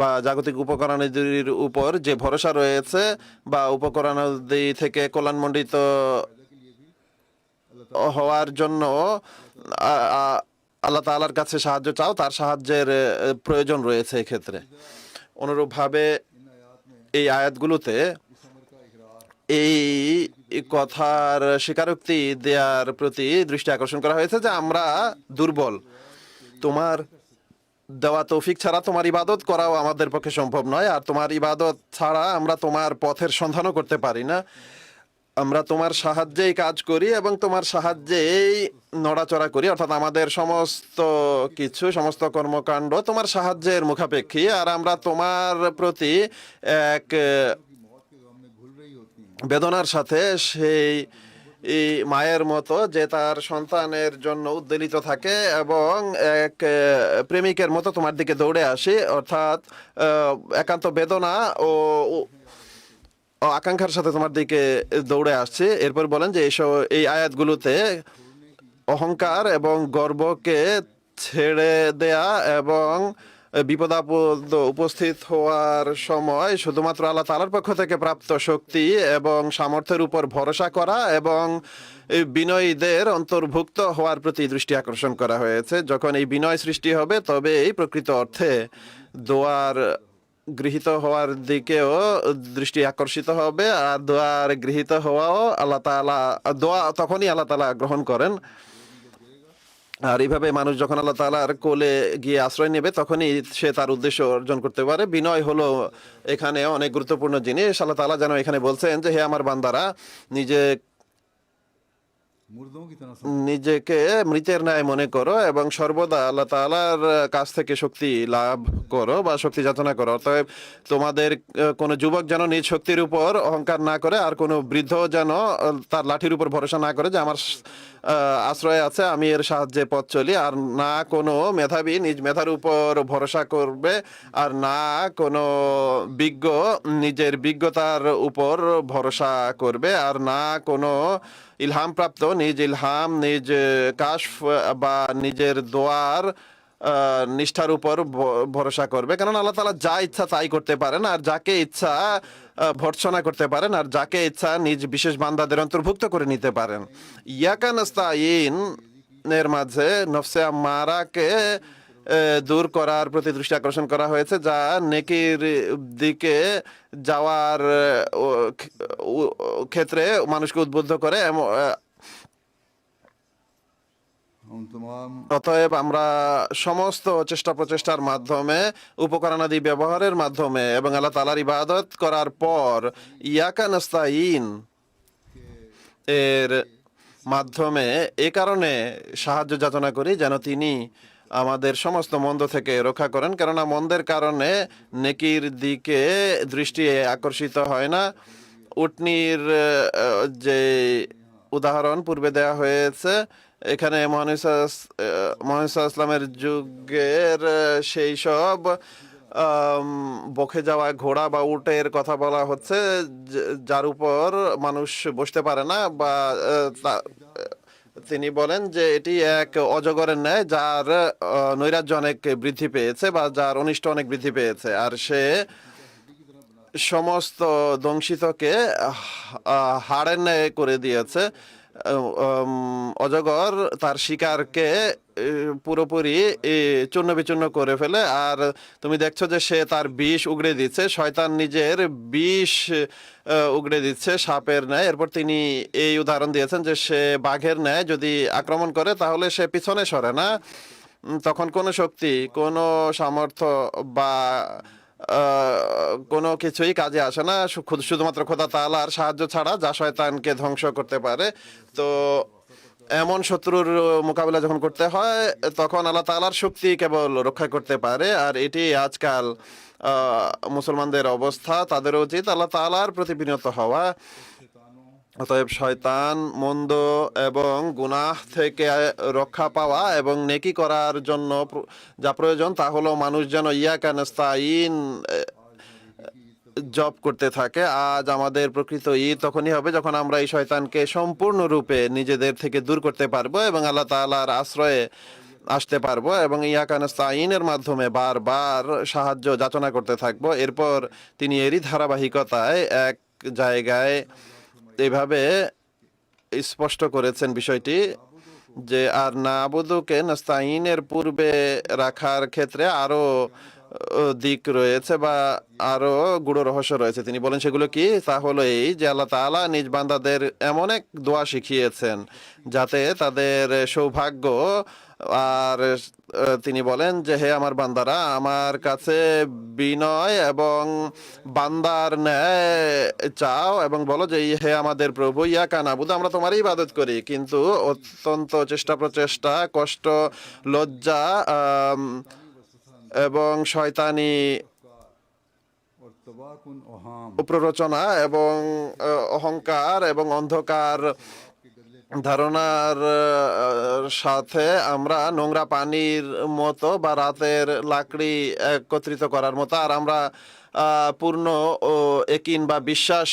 বা জাগতিক উপকরণাদির উপর যে ভরসা রয়েছে বা উপকরণাদি থেকে কল্যাণমণ্ডিত হওয়ার জন্য আল্লাহ তাআলার কাছে সাহায্য চাও, তার সাহায্যের প্রয়োজন রয়েছে এক্ষেত্রে। অনুরূপভাবে এই আয়াতগুলোতে এই কথার স্বীকারোক্তি দেওয়ার প্রতি দৃষ্টি আকর্ষণ করা হয়েছে যে আমরা দুর্বল, তোমার দেওয়া তৌফিক ছাড়া তোমার ইবাদত করাও আমাদের পক্ষে সম্ভব নয়, আর তোমার ইবাদত ছাড়া আমরা তোমার পথের সন্ধানও করতে পারি না। আমরা তোমার সাহায্যেই কাজ করি এবং তোমার সাহায্যেই নড়াচড়া করি, অর্থাৎ আমাদের সমস্ত কিছু, সমস্ত কর্মকাণ্ড তোমার সাহায্যের মুখাপেক্ষী। আর আমরা তোমার প্রতি এক বেদনার সাথে সেই মায়ের মতো যে তার সন্তানের জন্য উদ্বেলিত থাকে এবং এক প্রেমিকের মতো তোমার দিকে দৌড়ে আসে, অর্থাৎ একান্ত বেদনা ও আকাঙ্ক্ষার সাথে তোমার দিকে দৌড়ে আসছে। এরপর বলেন যে এই আয়াতগুলোতে অহংকার এবং গর্বকে ছেড়ে দেয়া এবং বিপদাপদ উপস্থিত হওয়ার সময় শুধুমাত্র আল্লাহ তাআলার পক্ষ থেকে প্রাপ্ত শক্তি এবং সামর্থ্যের উপর ভরসা করা এবং এই বিনয়ীদের অন্তর্ভুক্ত হওয়ার প্রতি দৃষ্টি আকর্ষণ করা হয়েছে। যখন এই বিনয় সৃষ্টি হবে তবে এই প্রকৃত অর্থে দোয়ার গৃহীত হওয়ার দিকেও দৃষ্টি আকর্ষিত হবে, আর দোয়ার গৃহীত হওয়াও আল্লাহ তাআলা, দোয়া তখনই আল্লাহ তাআলা গ্রহণ করেন। আর এইভাবে মানুষ যখন আল্লাহ তাআলার কোলে গিয়ে আশ্রয় নেবে তখনই সে তার উদ্দেশ্য অর্জন করতে পারে। বিনয় হলো এখানে অনেক গুরুত্বপূর্ণ জিনিস। আল্লাহ তাআলা যেন এখানে বলছেন যে হে আমার বান্দারা, मुर्दों की तरह নিজেকে মৃতের ন্যায় মনে করো এবং সর্বদা আল্লাহ তাআলার কাছ থেকে শক্তি লাভ করো বা শক্তি যাচনা করো। অতএব তোমাদের কোনো যুবক যেন নিজ শক্তির উপর অহংকার না করে, আর কোনো বৃদ্ধ যেন তার লাঠির উপর ভরসা না করে যে আমার আশ্রয় আছে, আমি এর সাহায্যে পথ চলি, আর না কোনো মেধাবী নিজ মেধার উপর ভরসা করবে, আর না কোনো বিজ্ঞ নিজের বিজ্ঞতার উপর ভরসা করবে, আর না কোনো ইলহাম প্রাপ্ত নিজ ইলহাম, নিজ কাশফ বা নিজের দোয়ার নিষ্ঠার উপর ভরসা করবে। কারণ আল্লাহ তাআলা যা ইচ্ছা তাই করতে পারেন, আর যাকে ইচ্ছা ভর্ৎসনা করতে পারেন, আর যাকে ইচ্ছা নিজ বিশেষ বান্দাদের অন্তর্ভুক্ত করে নিতে পারেন। ইয়াকা নাস্তাইন এর মাঝে নফসে আম্মারাকে দূর করার প্রতি দৃষ্টি আকর্ষণ করা হয়েছে, যা নেকির দিকে যাওয়ার ক্ষেত্রে মানুষকে উদ্বুদ্ধ করে। हम तमाम অতএব আমরা সমস্ত চেষ্টা প্রচেষ্টার মাধ্যমে, উপকরণাদি ব্যবহারের মাধ্যমে এবং আল্লাহ তাআলার ইবাদত করার পর ইয়াকা নাস্তাইন এর মাধ্যমে এ কারণে সাহায্য যাচনা করি যেন তিনি আমাদের সমস্ত মন্দ থেকে রক্ষা করেন। কেননা মন্দের কারণে নেকির দিকে দৃষ্টি আকর্ষিত হয় না। উটনির যে উদাহরণ পূর্বে দেওয়া হয়েছে, এখানে মহানবী ইসলামের যুগের সেই সব বকে যাওয়া ঘোড়া বা উটের কথা বলা হচ্ছে যার উপর মানুষ বসতে পারে না, বা তিনি বলেন যে এটি এক অজগরের ন্যায় যার নৈরাজ্য অনেক বৃদ্ধি পেয়েছে বা যার অনিষ্ট অনেক বৃদ্ধি পেয়েছে, আর সে সমস্ত দংশিতকে হাড়ের ন্যায় করে দিয়েছে। অজগর তার শিকারকে পুরোপুরি চূর্ণ বিচূর্ণ করে ফেলে, আর তুমি দেখছো যে সে তার বিষ উগড়ে দিচ্ছে, শয়তান নিজের বিষ উগড়ে দিচ্ছে সাপের ন্যায়। এরপর তিনি এই উদাহরণ দিয়েছেন যে সে বাঘের ন্যায় যদি আক্রমণ করে তাহলে সে পিছনে সরে না, তখন কোনো শক্তি, কোনো সামর্থ্য বা কোনো কিছুই কাজে আসে না শুধুমাত্র খোদা তাআলার সাহায্য ছাড়া, যা শয়তানকে ধ্বংস করতে পারে। তো এমন শত্রুর মোকাবিলা যখন করতে হয় তখন আল্লাহ তাআলার শক্তি কেবল রক্ষা করতে পারে, আর এটি আজকাল মুসলমানদের অবস্থা। তাদের উচিত আল্লাহ তাআলার প্রতি বিনত হওয়া। অতএব শয়তান, মন্দ এবং গুনাহ থেকে রক্ষা পাওয়া এবং নেকি করার জন্য যা প্রয়োজন তা হলো মানুষ যেন ইয়াকা নাস্তাইন জব করতে থাকে। আজ আমাদের প্রকৃত ঈদ তখনই হবে যখন আমরা এই শয়তানকে সম্পূর্ণরূপে নিজেদের থেকে দূর করতে পারবো এবং আল্লাহ তাআলার আশ্রয়ে আসতে পারবো এবং ইয়াকা নাস্তাইনের মাধ্যমে বারবার সাহায্য যাচনা করতে থাকবো। এরপর তিনি এরই ধারাবাহিকতায় এক জায়গায় এভাবে স্পষ্ট করেছেন বিষয়টি যে আর নাবুদুকে নাস্তাইনের পূর্বে রাখার ক্ষেত্রে আরো দিক রয়েছে বা আরো গূঢ় রহস্য রয়েছে। তিনি বলেন সেগুলো কি? তা হলো এই যে আল্লাহ তাআলা নিজ বান্দাদের এমন এক দোয়া শিখিয়েছেন যাতে তাদের সৌভাগ্য, আর তিনি বলেন যে হে আমার বান্দারা, আমার কাছে বিনয় এবং বান্দার ন্যায় চাও এবং বলো যে হে আমাদের প্রভু, ইয়াকা নাবুদু, আমরা তোমারই ইবাদত করি, কিন্তু অত্যন্ত চেষ্টা প্রচেষ্টা, কষ্ট, লজ্জা এবং শয়তানি और तबाकुन ओहाम প্ররোচনা এবং অহংকার এবং অন্ধকার ধারণার সাথে আমরা নোংরা পানির মতো বা রাতের লাকড়ি একত্রিত করার মতো, আর আমরা পূর্ণ ও একিন বা বিশ্বাস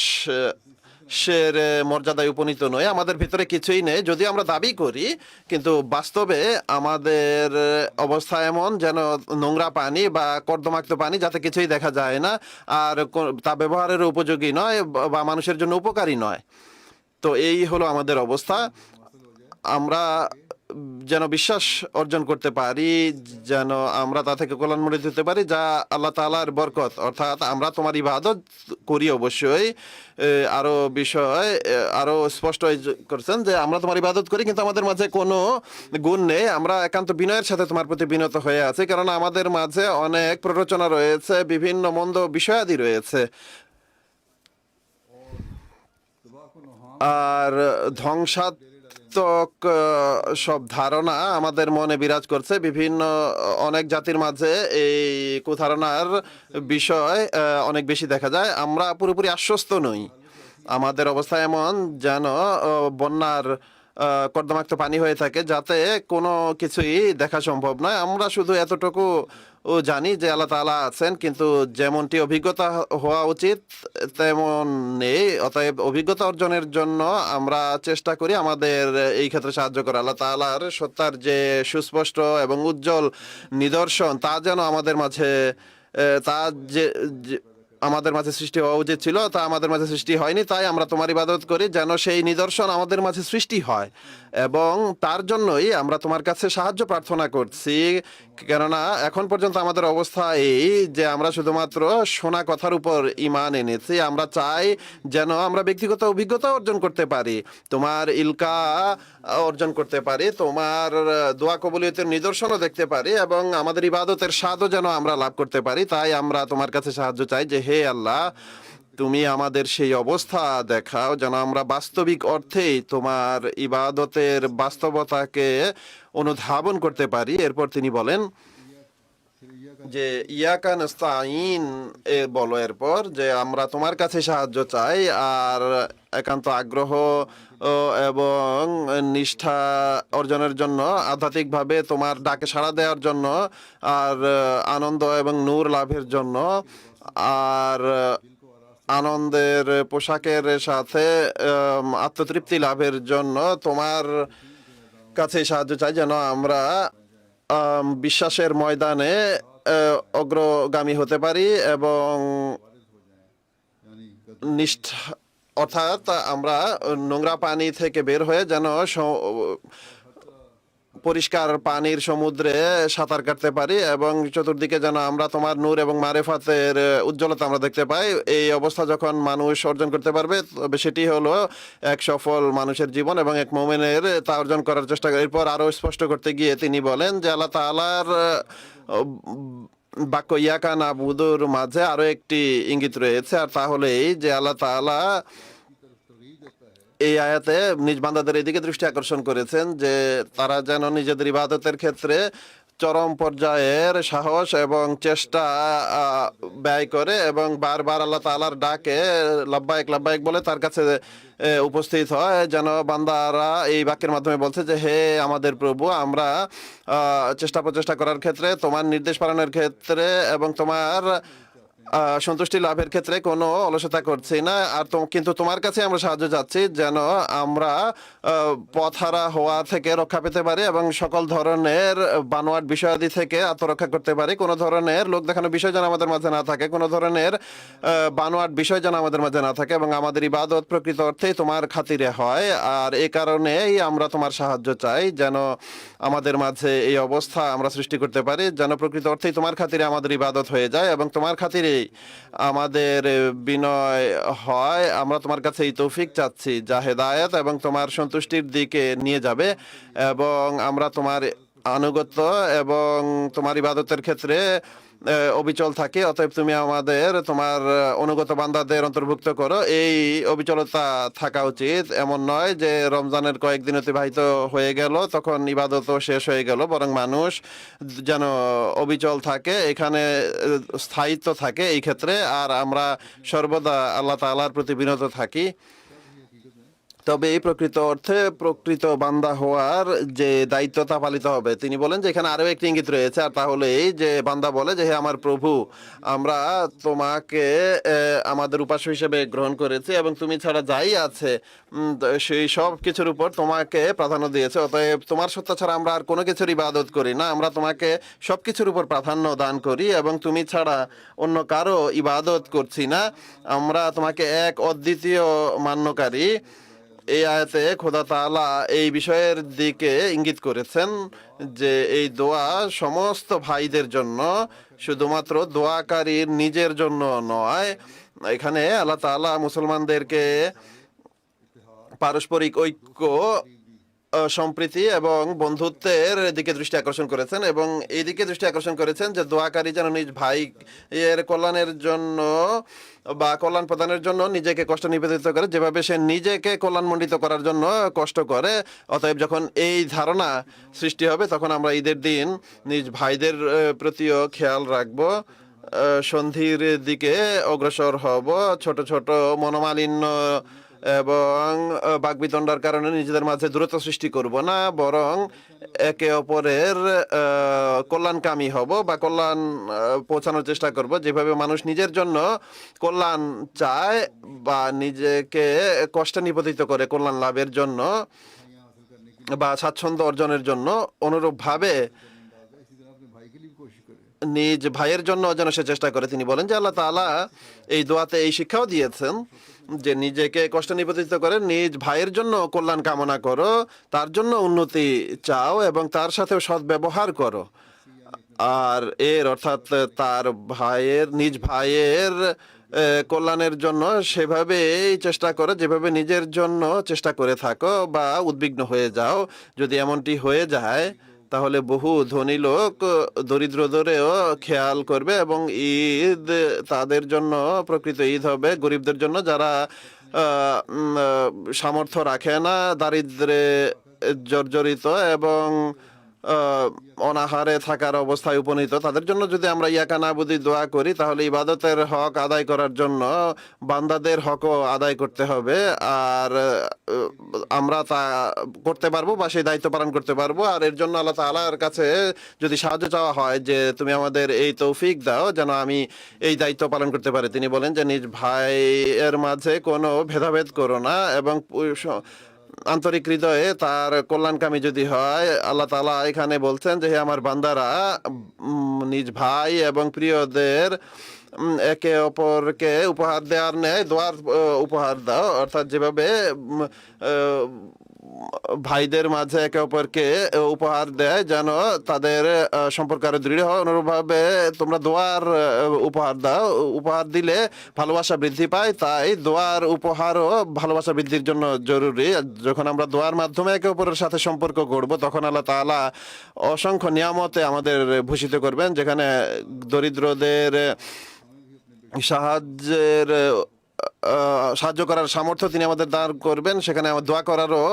সের মর্যাদায় উপনীত নয়, আমাদের ভিতরে কিছুই নেই, যদিও আমরা দাবি করি, কিন্তু বাস্তবে আমাদের অবস্থা এমন যেন নোংরা পানি বা কর্দমাক্ত পানি, যাতে কিছুই দেখা যায় না আর তা ব্যবহারের উপযোগী নয় বা মানুষের জন্য উপকারী নয়। তো এই হলো আমাদের অবস্থা। আমরা যেন বিশ্বাস অর্জন করতে পারি, যেন আমরা তা থেকে কল্যাণমণ্ডিত হতে পারি, যা আল্লাহ তাআলার বরকত, অর্থাৎ আমরা তোমার ইবাদত করি অবশ্যই। আরো বিষয় আরো স্পষ্ট করছেন যে আমরা তোমার ইবাদত করি, কিন্তু আমাদের মাঝে কোনো গুণ নেই। আমরা একান্ত বিনয়ের সাথে তোমার প্রতি বিনত হয়ে আছি, কারণ আমাদের মাঝে অনেক প্ররোচনা রয়েছে, বিভিন্ন মন্দ বিষয়াদি রয়েছে, আর ধ্বংসাত্মক সব ধারণা আমাদের মনে বিরাজ করছে। বিভিন্ন অনেক জাতির মাঝে এই কুধারণার বিষয় অনেক বেশি দেখা যায়। আমরা পুরোপুরি আশ্বস্ত নই। আমাদের অবস্থা এমন যেন বন্যার কর্দমাক্ত পানি হয়ে থাকে, যাতে কোনো কিছুই দেখা সম্ভব নয়। আমরা শুধু এতটুকু জানি যে আল্লাহ তাআলা আছেন, কিন্তু যেমনটি অভিজ্ঞতা হওয়া উচিত তেমন নেই। অতএব অভিজ্ঞতা অর্জনের জন্য আমরা চেষ্টা করি আমাদের এই ক্ষেত্রে সাহায্য করা। আল্লাহ তাআলার সত্তার যে সুস্পষ্ট এবং উজ্জ্বল নিদর্শন, তা যেন আমাদের মাঝে তা যে আমাদের মাঝে সৃষ্টি হওয়া উচিত ছিল, তা আমাদের মাঝে সৃষ্টি হয়নি। তাই আমরা তোমার ইবাদত করি যেন সেই নিদর্শন আমাদের মাঝে সৃষ্টি হয়, এবং তার জন্যই আমরা তোমার কাছে সাহায্য প্রার্থনা করছি। কেননা এখন পর্যন্ত আমাদের অবস্থা এই যে আমরা শুধুমাত্র শোনা কথার উপর ঈমান এনেছি। আমরা চাই যেন আমরা ব্যক্তিগত অভিজ্ঞতা অর্জন করতে পারি, তোমার ইলকা অর্জন করতে পারি, তোমার দোয়া কবুলিয়তের নিদর্শনও দেখতে পারি, এবং আমাদের ইবাদতের স্বাদও যেন আমরা লাভ করতে পারি। তাই আমরা তোমার কাছে সাহায্য চাই যে হে আল্লাহ, তুমি আমাদের সেই অবস্থা দেখাও যেন আমরা বাস্তবিক অর্থেই তোমার ইবাদতের বাস্তবতাকে অনুধাবন করতে পারি। এরপর তিনি বলেন যে ইয়াকা নাস্তাইন বলো, এরপর যে আমরা তোমার কাছে সাহায্য চাই, আর একান্ত আগ্রহ এবং নিষ্ঠা অর্জনের জন্য, আধ্যাত্মিকভাবে তোমার ডাকে সাড়া দেওয়ার জন্য, আর আনন্দ এবং নূর লাভের জন্য, আর আনন্দের পোশাকের সাথে আত্মতৃপ্তি লাভের জন্য তোমার কাছে সাহায্য চাই, যেন আমরা বিশ্বাসের ময়দানে অগ্রগামী হতে পারি এবং নিষ্ঠা, অর্থাৎ আমরা নোংরা পানি থেকে বের হয়ে যেন পরিষ্কার পানির সমুদ্রে সাঁতার কাটতে পারি, এবং চতুর্দিকে যেন আমরা তোমার নূর এবং মারেফাতের উজ্জ্বলতা আমরা দেখতে পাই। এই অবস্থা যখন মানুষ অর্জন করতে পারবে, তবে সেটি হলো এক সফল মানুষের জীবন এবং এক মুমিনের তা অর্জন করার চেষ্টা করে। এরপর আরো স্পষ্ট করতে গিয়ে তিনি বলেন যে আল্লাহ তাআলার বাক্য ইয়াকা নাবুদুর মাঝে আরো একটি ইঙ্গিত রয়েছে, আর তা হলো এই যে আল্লাহ তাআলা এই আয়াতে নিজ বান্দাদের এদিকে দৃষ্টি আকর্ষণ করেছেন যে তারা যেন নিজেদের ইবাদতের ক্ষেত্রে চরম পর্যায়ের সাহস এবং চেষ্টা ব্যয় করে, এবং বারবার আল্লাহ তাআলার ডাকে লাব্বাইক লাব্বাইক বলে তার কাছে উপস্থিত হয়। যেন বান্দারা এই বাক্যের মাধ্যমে বলছে যে হে আমাদের প্রভু, আমরা চেষ্টা প্রচেষ্টা করার ক্ষেত্রে, তোমার নির্দেশ পালনের ক্ষেত্রে এবং তোমার সন্তুষ্টি লাভের ক্ষেত্রে কোনো অলসতা করছি না। আর কিন্তু তোমার কাছে আমরা সাহায্য চাচ্ছি যেন আমরা পথহারা হওয়া থেকে রক্ষা পেতে পারি এবং সকল ধরনের বানোয়াট বিষয়াদি থেকে আত্মরক্ষা করতে পারি। কোনো ধরনের লোক দেখানো বিষয় যেন আমাদের মাঝে না থাকে, কোনো ধরনের বানোয়াট বিষয় যেন আমাদের মাঝে না থাকে, এবং আমাদের ইবাদত প্রকৃত অর্থেই তোমার খাতিরে হয়। আর এই কারণেই আমরা তোমার সাহায্য চাই যেন আমাদের মাঝে এই অবস্থা আমরা সৃষ্টি করতে পারি, যেন প্রকৃত অর্থেই তোমার খাতিরে আমাদের ইবাদত হয়ে যায় এবং তোমার খাতিরে আমাদের বিনয় হয়। আমরা তোমার কাছে এই তৌফিক চাচ্ছি যা হেদায়েত এবং তোমার সন্তুষ্টির দিকে নিয়ে যাবে, এবং আমরা তোমার আনুগত্য এবং তোমার ইবাদতের ক্ষেত্রে অবিচল থাকে। অতএব তুমি আমাদের তোমার অনুগত বান্দাদের অন্তর্ভুক্ত করো। এই অবিচলতা থাকা উচিত, এমন নয় যে রমজানের কয়েকদিন অতিবাহিত হয়ে গেল তখন ইবাদতও শেষ হয়ে গেল, বরং মানুষ যেন অবিচল থাকে, এখানে স্থায়িত্ব থাকে এই ক্ষেত্রে, আর আমরা সর্বদা আল্লাহ তাআলার প্রতি বিনত থাকি। তবে এই প্রকৃত অর্থে প্রকৃত বান্দা হওয়ার যে দায়িত্বতা পালিত হবে। তিনি বলেন যে এখানে আরও একটি ইঙ্গিত রয়েছে, আর তাহলে এই যে বান্দা বলে যে হে আমার প্রভু, আমরা তোমাকে আমাদের উপাস্য হিসেবে গ্রহণ করেছি এবং তুমি ছাড়া যাই আছে সেই সব কিছুর উপর তোমাকে প্রাধান্য দিয়েছে, অতএব তোমার সত্তা ছাড়া আমরা আর কোনো কিছুর ইবাদত করি না, আমরা তোমাকে সব কিছুর উপর প্রাধান্য দান করি এবং তুমি ছাড়া অন্য কারো ইবাদত করছি না, আমরা তোমাকে এক অদ্বিতীয় মান্যকারী। এই আয়াতে খোদা তাআলা এই বিষয়ের দিকে ইঙ্গিত করেছেন যে এই দোয়া সমস্ত ভাইদের জন্য, শুধুমাত্র দোয়াকারীর নিজের জন্য নয়। এখানে আল্লাহ তাআলা মুসলমানদেরকে পারস্পরিক ঐক্য, সম্প্রীতি এবং বন্ধুত্বের দিকে দৃষ্টি আকর্ষণ করেছেন এবং এই দিকে দৃষ্টি আকর্ষণ করেছেন যে দোয়াকারী যেন নিজ ভাই এর কল্যাণের জন্য বা কল্যাণ প্রদানের জন্য নিজেকে কষ্ট নিবেদিত করে, যেভাবে সে নিজেকে কল্যাণমণ্ডিত করার জন্য কষ্ট করে। অতএব যখন এই ধারণা সৃষ্টি হবে তখন আমরা ঈদের দিন নিজ ভাইদের প্রতিও খেয়াল রাখবো, সন্ধির দিকে অগ্রসর হব, ছোট ছোট মনোমালিন্য এবং বাকবিতণ্ডার কারণে নিজেদের মাঝে দূরত্ব সৃষ্টি করব না, বরং একে অপরের কল্যাণকামী হব বা কল্যাণ পৌঁছানোর চেষ্টা করব। যেভাবে মানুষ নিজের জন্য কল্যাণ চায় বা নিজেকে কষ্টে নিপতিত করে কল্যাণ লাভের জন্য বা স্বাচ্ছন্দ্য অর্জনের জন্য, অনুরূপভাবে इसी तरह अपने भाई के लिए भी कोशिश करे। নিজ ভাইয়ের জন্য যেন সে চেষ্টা করে। তিনি বলেন যে আল্লাহ তাআলা এই দোয়াতে এই শিক্ষাও দিয়েছেন যে নিজেকে কষ্ট নিবেদিত করে নিজ ভাইয়ের জন্য কল্যাণ কামনা করো, তার জন্য উন্নতি চাও এবং তার সাথেও সদ্ব্যবহার করো। আর এর অর্থাৎ তার ভাইয়ের, নিজ ভাইয়ের কল্যাণের জন্য সেভাবেই চেষ্টা করো যেভাবে নিজের জন্য চেষ্টা করে থাকো বা উদ্বিগ্ন হয়ে যাও। যদি এমনটি হয়ে যায় তাহলে বহু ধনী লোক দরিদ্রদেরও খেয়াল করবে এবং ঈদ তাদের জন্য প্রকৃত ঈদ হবে। গরিবদের জন্য যারা সামর্থ্য রাখে না, দারিদ্র্যে জর্জরিত এবং অনাহারে থাকার অবস্থায় উপনীত, তাদের জন্য যদি আমরা ইয়াকা নাবুদি দোয়া করি তাহলে ইবাদতের হক আদায় করার জন্য বান্দাদের হকও আদায় করতে হবে। আর আমরা তা করতে পারবো বা সেই দায়িত্ব পালন করতে পারবো। আর এর জন্য আল্লাহ তাআলার কাছে যদি সাহায্য চাওয়া হয় যে তুমি আমাদের এই তৌফিক দাও যেন আমি এই দায়িত্ব পালন করতে পারি। তিনি বলেন যে নিজ ভাইয়ের মাঝে কোনো ভেদাভেদ করো না এবং আন্তরিক হৃদয়ে তার কল্যাণকামী যদি হয়। আল্লাহ তাআলা এখানে বলছেন যে হে আমার বান্দারা, নিজ ভাই এবং প্রিয়দের একে অপরকে উপহার দেওয়ার ন্যায় দোয়ার উপহার দাও, অর্থাৎ যেভাবে ভাইদের মাঝে একে অপরকে উপহার দেয় যেন তাদের সম্পর্ক আরো দৃঢ় হয়, অনুরূপভাবে তোমরা দোয়ার উপহার দাও। উপহার দিলে ভালোবাসা বৃদ্ধি পায়, তাই দোয়ার উপহারও ভালোবাসা বৃদ্ধির জন্য জরুরি। যখন আমরা দোয়ার মাধ্যমে একে অপরের সাথে সম্পর্ক গড়ব তখন আল্লাহ তাআলা অসংখ্য নিয়ামতে আমাদের ভূষিত করবেন, যেখানে দরিদ্রদের সাহায্য করার সামর্থ্য তিনি আমাদের দান করবেন, সেখানে আমার দোয়া করারও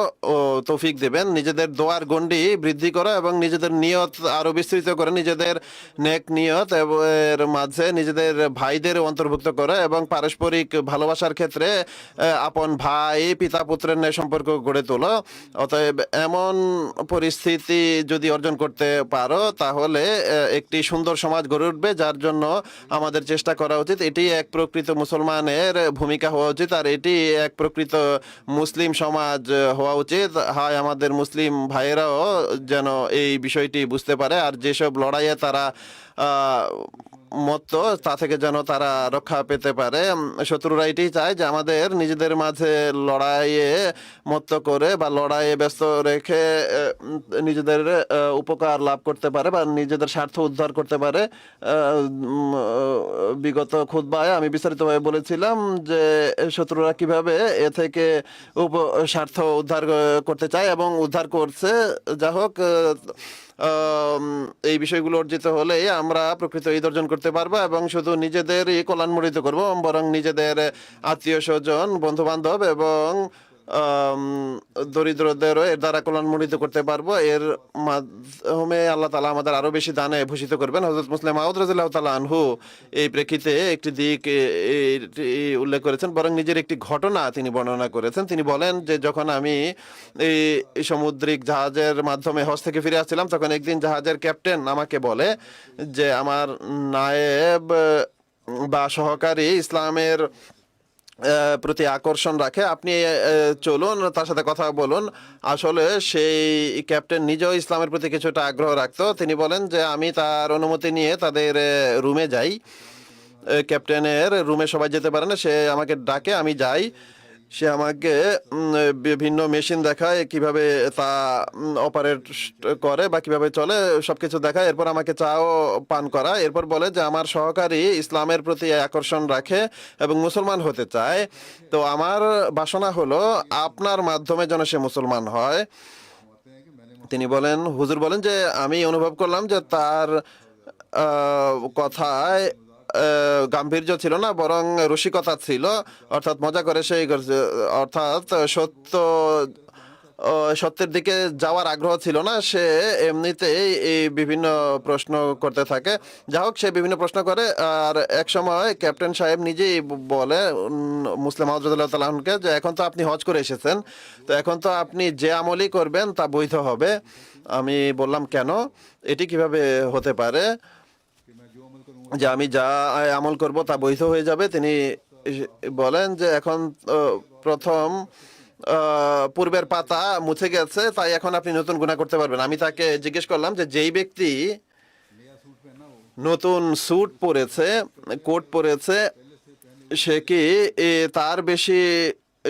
তৌফিক দেবেন। নিজেদের দোয়ার গণ্ডি বৃদ্ধি করা এবং নিজেদের নিয়ত আরো বিস্তৃত করে নিজেদের নেক নিয়ত এর মাঝে নিজেদের ভাইদের অন্তর্ভুক্ত করা এবং পারস্পরিক ভালোবাসার ক্ষেত্রে আপন ভাই পিতা পুত্রের ন্যায় সম্পর্ক গড়ে তোলা। অতএব এমন পরিস্থিতি যদি অর্জন করতে পারো তাহলে একটি সুন্দর সমাজ গড়ে উঠবে, যার জন্য আমাদের চেষ্টা করা উচিত। এটি এক প্রকৃত মুসলমানের ভূমিকা হওয়া উচিত আর এটি এক প্রকৃত মুসলিম সমাজ হওয়া উচিত। হয় আমাদের মুসলিম ভাইয়েরাও যেন এই বিষয়টি বুঝতে পারে আর যেসব লড়াইয়ে তারা মত তা থেকে যেন তারা রক্ষা পেতে পারে। শত্রুরা এটি চায় যে আমাদের নিজেদের মাঝে লড়াইয়ে মত্ত করে বা লড়াইয়ে ব্যস্ত রেখে নিজেদের উপকার লাভ করতে পারে বা নিজেদের স্বার্থ উদ্ধার করতে পারে। বিগত খুতবায় আমি বিস্তারিতভাবে বলেছিলাম যে শত্রুরা কিভাবে এ থেকে স্বার্থ উদ্ধার করতে চায় এবং উদ্ধার করছে। যা হোক, এই বিষয়গুলো অর্জিত হলে আমরা প্রকৃত ঈদ অর্জন করতে পারবো এবং শুধু নিজেদের কল্যাণমণ্ডিত করবো, বরং নিজেদের আত্মীয় স্বজন, বন্ধু বান্ধব এবং দরিদ্রদেরও এর দ্বারা কল্যাণমণ্ডিত করতে পারবো। এর মাধ্যমে আল্লাহ তাআলা আমাদের আরো বেশি দানে ভূষিত করবেন। হযরত মুসলিম মাউদ রাদিয়াল্লাহু তাআলা আনহু এই প্রেক্ষিতে একটি দিক উল্লেখ করেছেন, বরং নিজের একটি ঘটনা তিনি বর্ণনা করেছেন। তিনি বলেন যে যখন আমি এই সামুদ্রিক জাহাজের মাধ্যমে হজ থেকে ফিরে আসছিলাম, তখন একদিন জাহাজের ক্যাপ্টেন আমাকে বলে যে আমার নায়েব বা সহকারী ইসলামের প্রতি আকর্ষণ রাখে, আপনি চলুন তার সাথে কথা বলুন। আসলে সেই ক্যাপ্টেন নিজেও ইসলামের প্রতি কিছুটা আগ্রহ রাখতো। তিনি বলেন যে আমি তার অনুমতি নিয়ে তাদের রুমে যাই। ক্যাপ্টেনের রুমে সবাই যেতে পারে না, সে আমাকে ডাকে, আমি যাই। সে আমাকে বিভিন্ন মেশিন দেখায়, কিভাবে তা অপারেট করে বা কিভাবে চলে, সবকিছু দেখায়। এরপর আমাকে চাও পান করা। এরপর বলে যে আমার সহকারী ইসলামের প্রতি আকর্ষণ রাখে এবং মুসলমান হতে চায়, তো আমার বাসনা হলো আপনার মাধ্যমে যেন সে মুসলমান হয়। তিনি বলেন, হুজুর বলেন যে আমি অনুভব করলাম যে তার কথায় গাম্ভীর্য ছিল না, বরং রসিকতা ছিল, অর্থাৎ মজা করে সেই অর্থাৎ সত্যের দিকে যাওয়ার আগ্রহ ছিল না। সে এমনিতেই এই বিভিন্ন প্রশ্ন করতে থাকে। যা হোক, সে বিভিন্ন প্রশ্ন করে। আর এক সময় ক্যাপ্টেন সাহেব নিজেই বলে মুসলিম মাউদ রাদিয়াল্লাহু তাআলা আনহুকে যে এখন তো আপনি হজ করে এসেছেন, তো এখন তো আপনি যে আমলই করবেন তা বৈধ হবে। আমি বললাম কেন, এটি কিভাবে হতে পারে যে আমি যা আমল করব তা বৈধ হয়ে যাবে? তিনি বলেন যে এখন প্রথম পূর্বের পাতা মুছে গেছে, তাই এখন আপনি নতুন গুনাহ করতে পারবেন। আমি তাকে জিজ্ঞেস করলাম যে যেই ব্যক্তি নতুন স্যুট পরেছে, কোট পরেছে, সে কি তার বেশি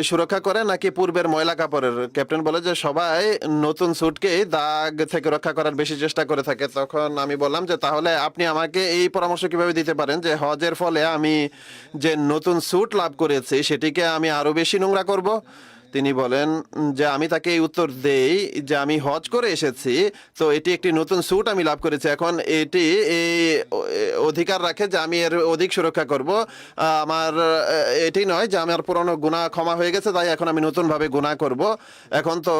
সুরক্ষা করে নাকি পূর্বের ময়লা কাপড়ের? ক্যাপ্টেন বলে যে সবাই নতুন স্যুটকেই দাগ থেকে রক্ষা করার বেশি চেষ্টা করে থাকে। তখন আমি বললাম যে তাহলে আপনি আমাকে এই পরামর্শ কিভাবে দিতে পারেন যে হজের ফলে আমি যে নতুন স্যুট লাভ করেছি সেটিকে আমি আরো বেশি নোংরা করব? তিনি বলেন যে আমি তাকে এই উত্তর দেই যে আমি হজ করে এসেছি, তো এটি একটি নতুন স্যুট আমি লাভ করেছি, এখন এটি এই অধিকার রাখে যে আমি এর অধিক সুরক্ষা করব। আমার এটি নয় যে আমার পুরনো গুনাহ ক্ষমা হয়ে গেছে তাই এখন আমি নতুনভাবে গুনাহ করব। এখন তো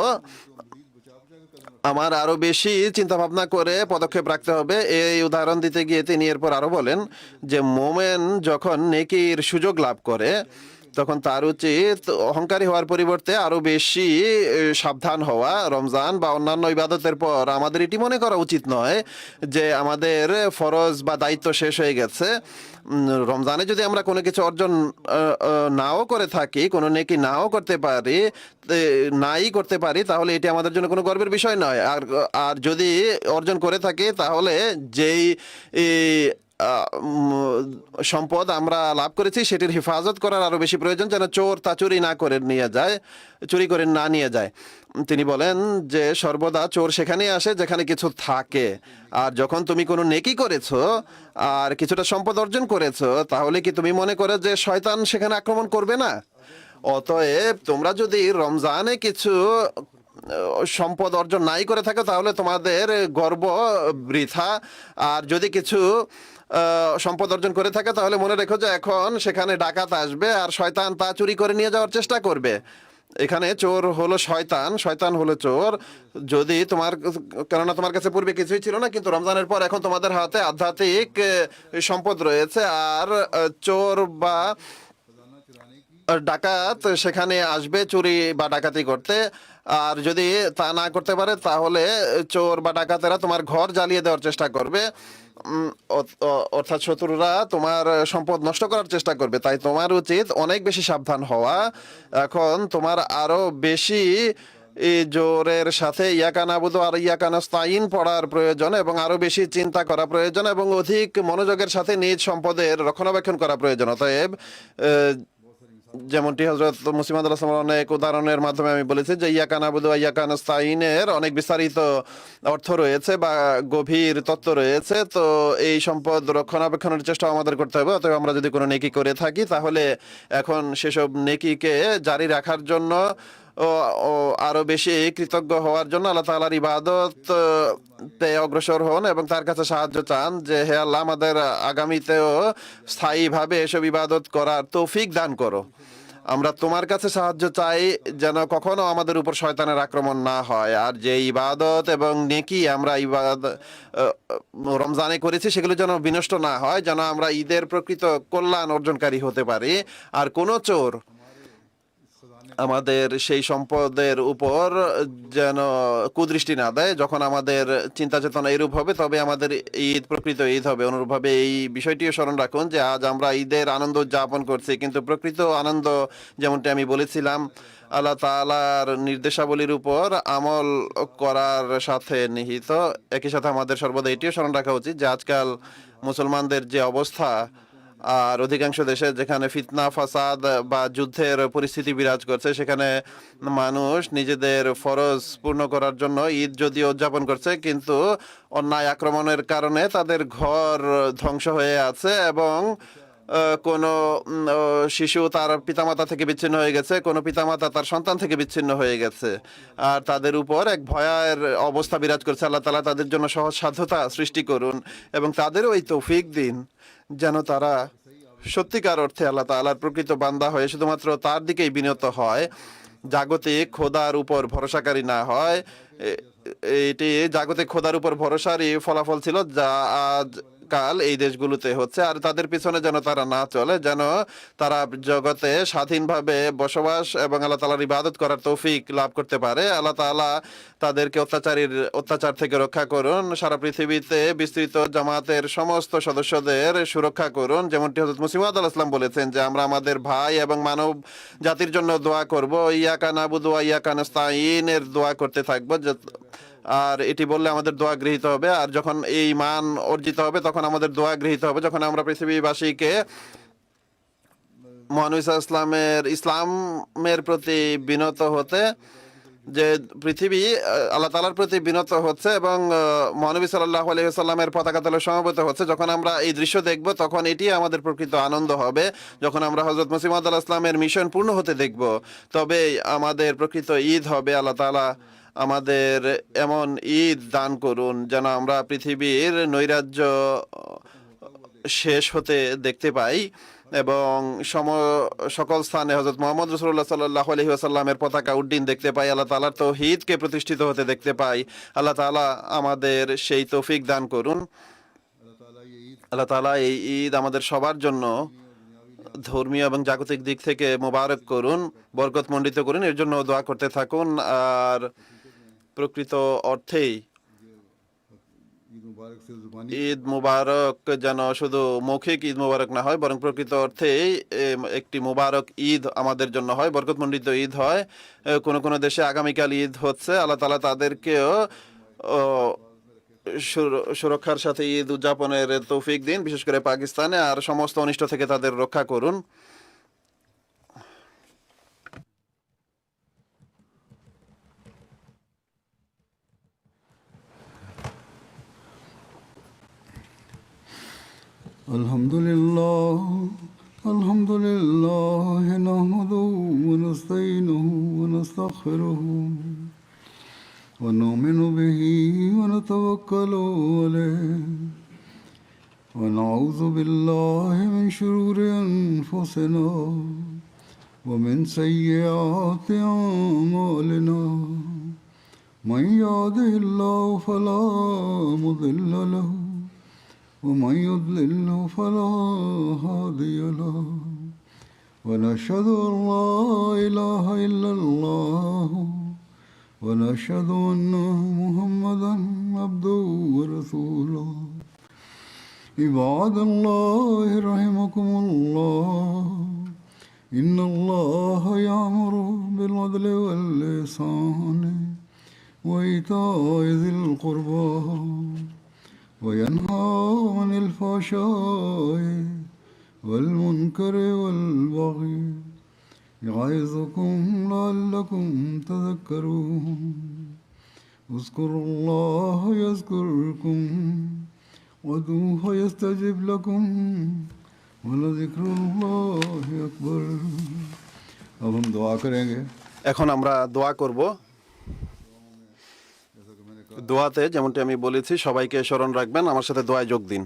আমার আরো বেশি চিন্তা ভাবনা করে পদক্ষেপ রাখতে হবে। এই উদাহরণ দিতে গিয়ে তিনি এরপর আরো বলেন যে মোমেন যখন নেকির সুযোগ লাভ করে তখন তার উচিত অহংকারী হওয়ার পরিবর্তে আরো বেশি সাবধান হওয়া। রমজান বা অন্যান্য ইবাদতের পর আমাদের এটি মনে করা উচিত নয় যে আমাদের ফরজ বা দায়িত্ব শেষ হয়ে গেছে। রমজানে যদি আমরা কোনো কিছু অর্জন নাও করে থাকি, কোনো নেকি নাও করতে পারি, নাই করতে পারি, তাহলে এটি আমাদের জন্য কোনো গর্বের বিষয় নয়। আর যদি অর্জন করে থাকি তাহলে যেই সম্পদ আমরা লাভ করেছি সেটির হেফাজত করার আরো বেশি প্রয়োজন, যেন চোর তা চুরি না করে নিয়ে যায়, চুরি করে না নিয়ে যায়। তিনি বলেন যে সর্বদা চোর সেখানেই আসে যেখানে কিছু থাকে। আর যখন তুমি কোনো নেকি করেছো আর কিছুটা সম্পদ অর্জন করেছো, তাহলে কি তুমি মনে করো যে শয়তান সেখানে আক্রমণ করবে না? অতএব তোমরা যদি রমজানে কিছু সম্পদ অর্জন নাই করে থাকো তাহলে তোমাদের গর্ব বৃথা। আর যদি কিছু সম্পদ অর্জন করে থাকে তাহলে মনে রেখো যে এখন সেখানে ডাকাত আসবে আর শয়তান তা চুরি করে নিয়ে যাওয়ার চেষ্টা করবে। এখানে চোর হলো শয়তান, শয়তান হলো চোর। যদি তোমার, কেননা তোমার কাছে পূর্বে কিছুই ছিল না, কিন্তু রমজানের পর এখন তোমাদের হাতে আধ্যাত্মিক সম্পদ রয়েছে, আর চোর বা ডাকাত সেখানে আসবে চুরি বা ডাকাতি করতে। আর যদি তা না করতে পারে তাহলে চোর বা ডাকাতেরা তোমার ঘর জ্বালিয়ে দেওয়ার চেষ্টা করবে, অর্থাৎ শত্রুরা তোমার সম্পদ নষ্ট করার চেষ্টা করবে। তাই তোমার উচিত অনেক বেশি সাবধান হওয়া। এখন তোমার আরো বেশি জোরের সাথে ইয়াকা নাবুদু আর ইয়াকা নাস্তাইন পড়ার প্রয়োজন, এবং আরো বেশি চিন্তা করা প্রয়োজন, এবং অধিক মনোযোগের সাথে নিজ সম্পদের রক্ষণাবেক্ষণ করা প্রয়োজন। অতএব যেমনটি হযরত মুসলিম মাউদ রাদিয়াল্লাহু তাআলা অনেক উদাহরণের মাধ্যমে আমি বলেছি যে ইয়াকা নাবুদু ওয়া ইয়াকা নাস্তাইনের অনেক বিস্তারিত অর্থ রয়েছে বা গভীর তত্ত্ব রয়েছে। তো এই সম্পদ রক্ষণাবেক্ষণের চেষ্টা আমাদের করতে হবে। অতএব আমরা যদি কোনো নেকি করে থাকি তাহলে এখন সেসব নেকিকে জারি রাখার জন্য ও আরো বেশি কৃতজ্ঞ হওয়ার জন্য আল্লাহ তাআলার ইবাদতে অগ্রসর হন এবং তার কাছে সাহায্য চান যে হে আল্লাহ, আমাদের আগামীতেও স্থায়ীভাবে এসব ইবাদত করার তৌফিক দান করো। আমরা তোমার কাছে সাহায্য চাই যেন কখনো আমাদের উপর শয়তানের আক্রমণ না হয়, আর যে ইবাদত এবং নেকি আমরা রমজানে করেছি সেগুলো যেন বিনষ্ট না হয়, যেন আমরা ঈদের প্রকৃত কল্যাণ অর্জনকারী হতে পারি। আর কোনো চোর আমাদের সেই সম্পদের উপর যেন কুদৃষ্টি না দেয়। যখন আমাদের চিন্তা চেতনা এরূপ হবে তবে আমাদের ঈদ প্রকৃত ঈদ হবে। অনুরূপভাবে এই বিষয়টিও স্মরণ রাখুন যে আজ আমরা ঈদের আনন্দ উদযাপন করছি, কিন্তু প্রকৃত আনন্দ যেমনটি আমি বলেছিলাম আল্লাহ তাআলার নির্দেশাবলীর উপর আমল করার সাথে নিহিত। একই সাথে আমাদের সর্বদা এটিও স্মরণ রাখা উচিত যে আজকাল মুসলমানদের যে অবস্থা, আর অধিকাংশ দেশে যেখানে ফিতনা ফাসাদ বা যুদ্ধের পরিস্থিতি বিরাজ করছে, সেখানে মানুষ নিজেদের ফরজ পূর্ণ করার জন্য ঈদ যদিও উদযাপন করছে, কিন্তু অন্যায় আক্রমণের কারণে তাদের ঘর ধ্বংস হয়ে আছে এবং কোনো শিশু তার পিতামাতা থেকে বিচ্ছিন্ন হয়ে গেছে, কোনো পিতামাতা তার সন্তান থেকে বিচ্ছিন্ন হয়ে গেছে, আর তাদের উপর এক ভয়ের অবস্থা বিরাজ করছে। আল্লাহ তাআলা তাদের জন্য সহজ সাধ্যতা সৃষ্টি করুন এবং তাদেরও এই তৌফিক দিন যেন তারা সত্যিকার অর্থে আল্লাহ তাআলার প্রকৃত বান্দা হয়ে শুধুমাত্র তার দিকেই বিনত হয়, জাগতিক খোদার উপর ভরসাকারী না হয়। এটি জাগতিক খোদার উপর ভরসারই ফলাফল ছিল যা আজকাল এই দেশগুলোতে হচ্ছে। আর তাদের পিছনে যেন তারা না চলে, যেন তারা জগতে স্বাধীনভাবে বসবাস এবং আল্লাহ তাআলার ইবাদত করার তৌফিক লাভ করতে পারে। আল্লাহ তাআলা তাদেরকে অত্যাচার থেকে রক্ষা করুন। সারা পৃথিবীতে বিস্তৃত জামাতের সমস্ত সদস্যদের সুরক্ষা করুন, যেমনটি হযরত মুসলিম আউদ ইসলাম বলেছেন যে আমরা আমাদের ভাই এবং মানব জাতির জন্য দোয়া করব, ইয়াকা নাবুদু ওয়া ইয়াকা নাস্তাঈন এর দোয়া করতে থাকবো। আর এটি বললে আমাদের দোয়া গৃহীত হবে, আর যখন এই মান অর্জিত হবে তখন আমাদের দোয়া গৃহীত হবে। যখন আমরা পৃথিবীবাসীকে মহানবী ইসলামের প্রতি বিনত হতে, যে পৃথিবী আল্লাহ তাআলার প্রতি বিনত হচ্ছে এবং মহানবী সাল্লাল্লাহু আলাইহি ওয়াসাল্লামের পতাকা তলে সমবেত হচ্ছে, যখন আমরা এই দৃশ্য দেখব তখন এটি আমাদের প্রকৃত আনন্দ হবে। যখন আমরা হযরত মুসলিম আউদ ইসলামের মিশন পূর্ণ হতে দেখব তবে আমাদের প্রকৃত ঈদ হবে। আল্লাহ তাআলা আমাদের এমন ঈদ দান করুন যেন আমরা পৃথিবীর নৈরাজ্য শেষ হতে দেখতে পাই এবং সকল স্থানে হযরত মুহাম্মদ রাসূলুল্লাহ সাল্লাল্লাহু আলাইহি ওয়াসাল্লামের পতাকা উড্ডীন দেখতে পাই, আল্লাহ তাআলার তাওহীদকে প্রতিষ্ঠিত হতে দেখতে পাই। আল্লাহ তাআলা আমাদের সেই তৌফিক দান করুন। আল্লাহ তাআলা এই ঈদ আমাদের সবার জন্য ধর্মীয় এবং জাগতিক দিক থেকে মোবারক করুন, বরকতমণ্ডিত করুন। এর জন্য দোয়া করতে থাকুন। আর প্রকৃত অর্থেই ঈদ মুবারক যেন শুধু মৌখিক ঈদ মুবারক না হয়, বরং প্রকৃত অর্থেই একটি মুবারক ঈদ আমাদের জন্য হয়, বরকতমণ্ডিত ঈদ হয়। কোনো কোনো দেশে আগামীকাল ঈদ হচ্ছে, আল্লাহ তাআলা তাদেরকেও সুরক্ষার সাথে ঈদ উদযাপনের তৌফিক দিন, বিশেষ করে পাকিস্তানে, আর সমস্ত অনিষ্ট থেকে তাদের রক্ষা করুন। الحمد لله نحمده ونستعينه ونستغفره ونؤمن به ونتوكل عليه ونعوذ بالله من شرور أنفسنا ومن سيئات أعمالنا من يهده الله فلا مضل له ومن يضلل فلا هادي له ونشهد أن لا إله إلا الله ونشهد أن محمدا عبده ورسوله عباد الله رحمكم الله إن الله يأمر بالعدل والإحسان وإيتاء ذي القربى وينهى عن الفحشاء والمنكر والبغي يعظكم لعلكم تذكرون اذكروا الله يذكركم وادعوه يستجب لكم ولذكر الله أكبر। अब हम दुआ करेंगे। এখন আমরা দোয়া করব। দোয়াতে যেমনটি আমি বলেছি সবাইকে স্মরণ রাখবেন, আমার সাথে দোয়ায় যোগ দিন।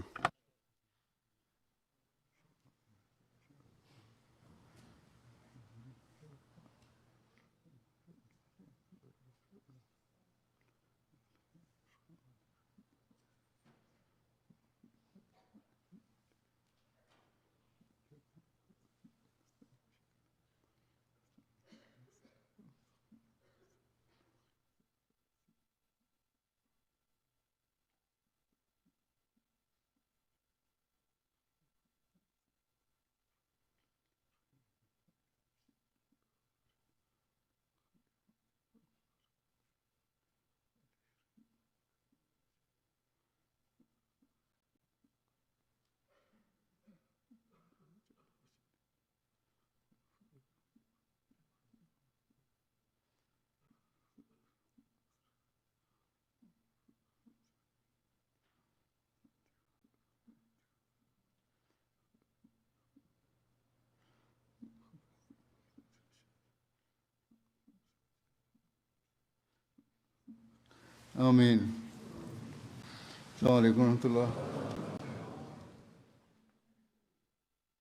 آمين. السلام عليكم ورحمة الله.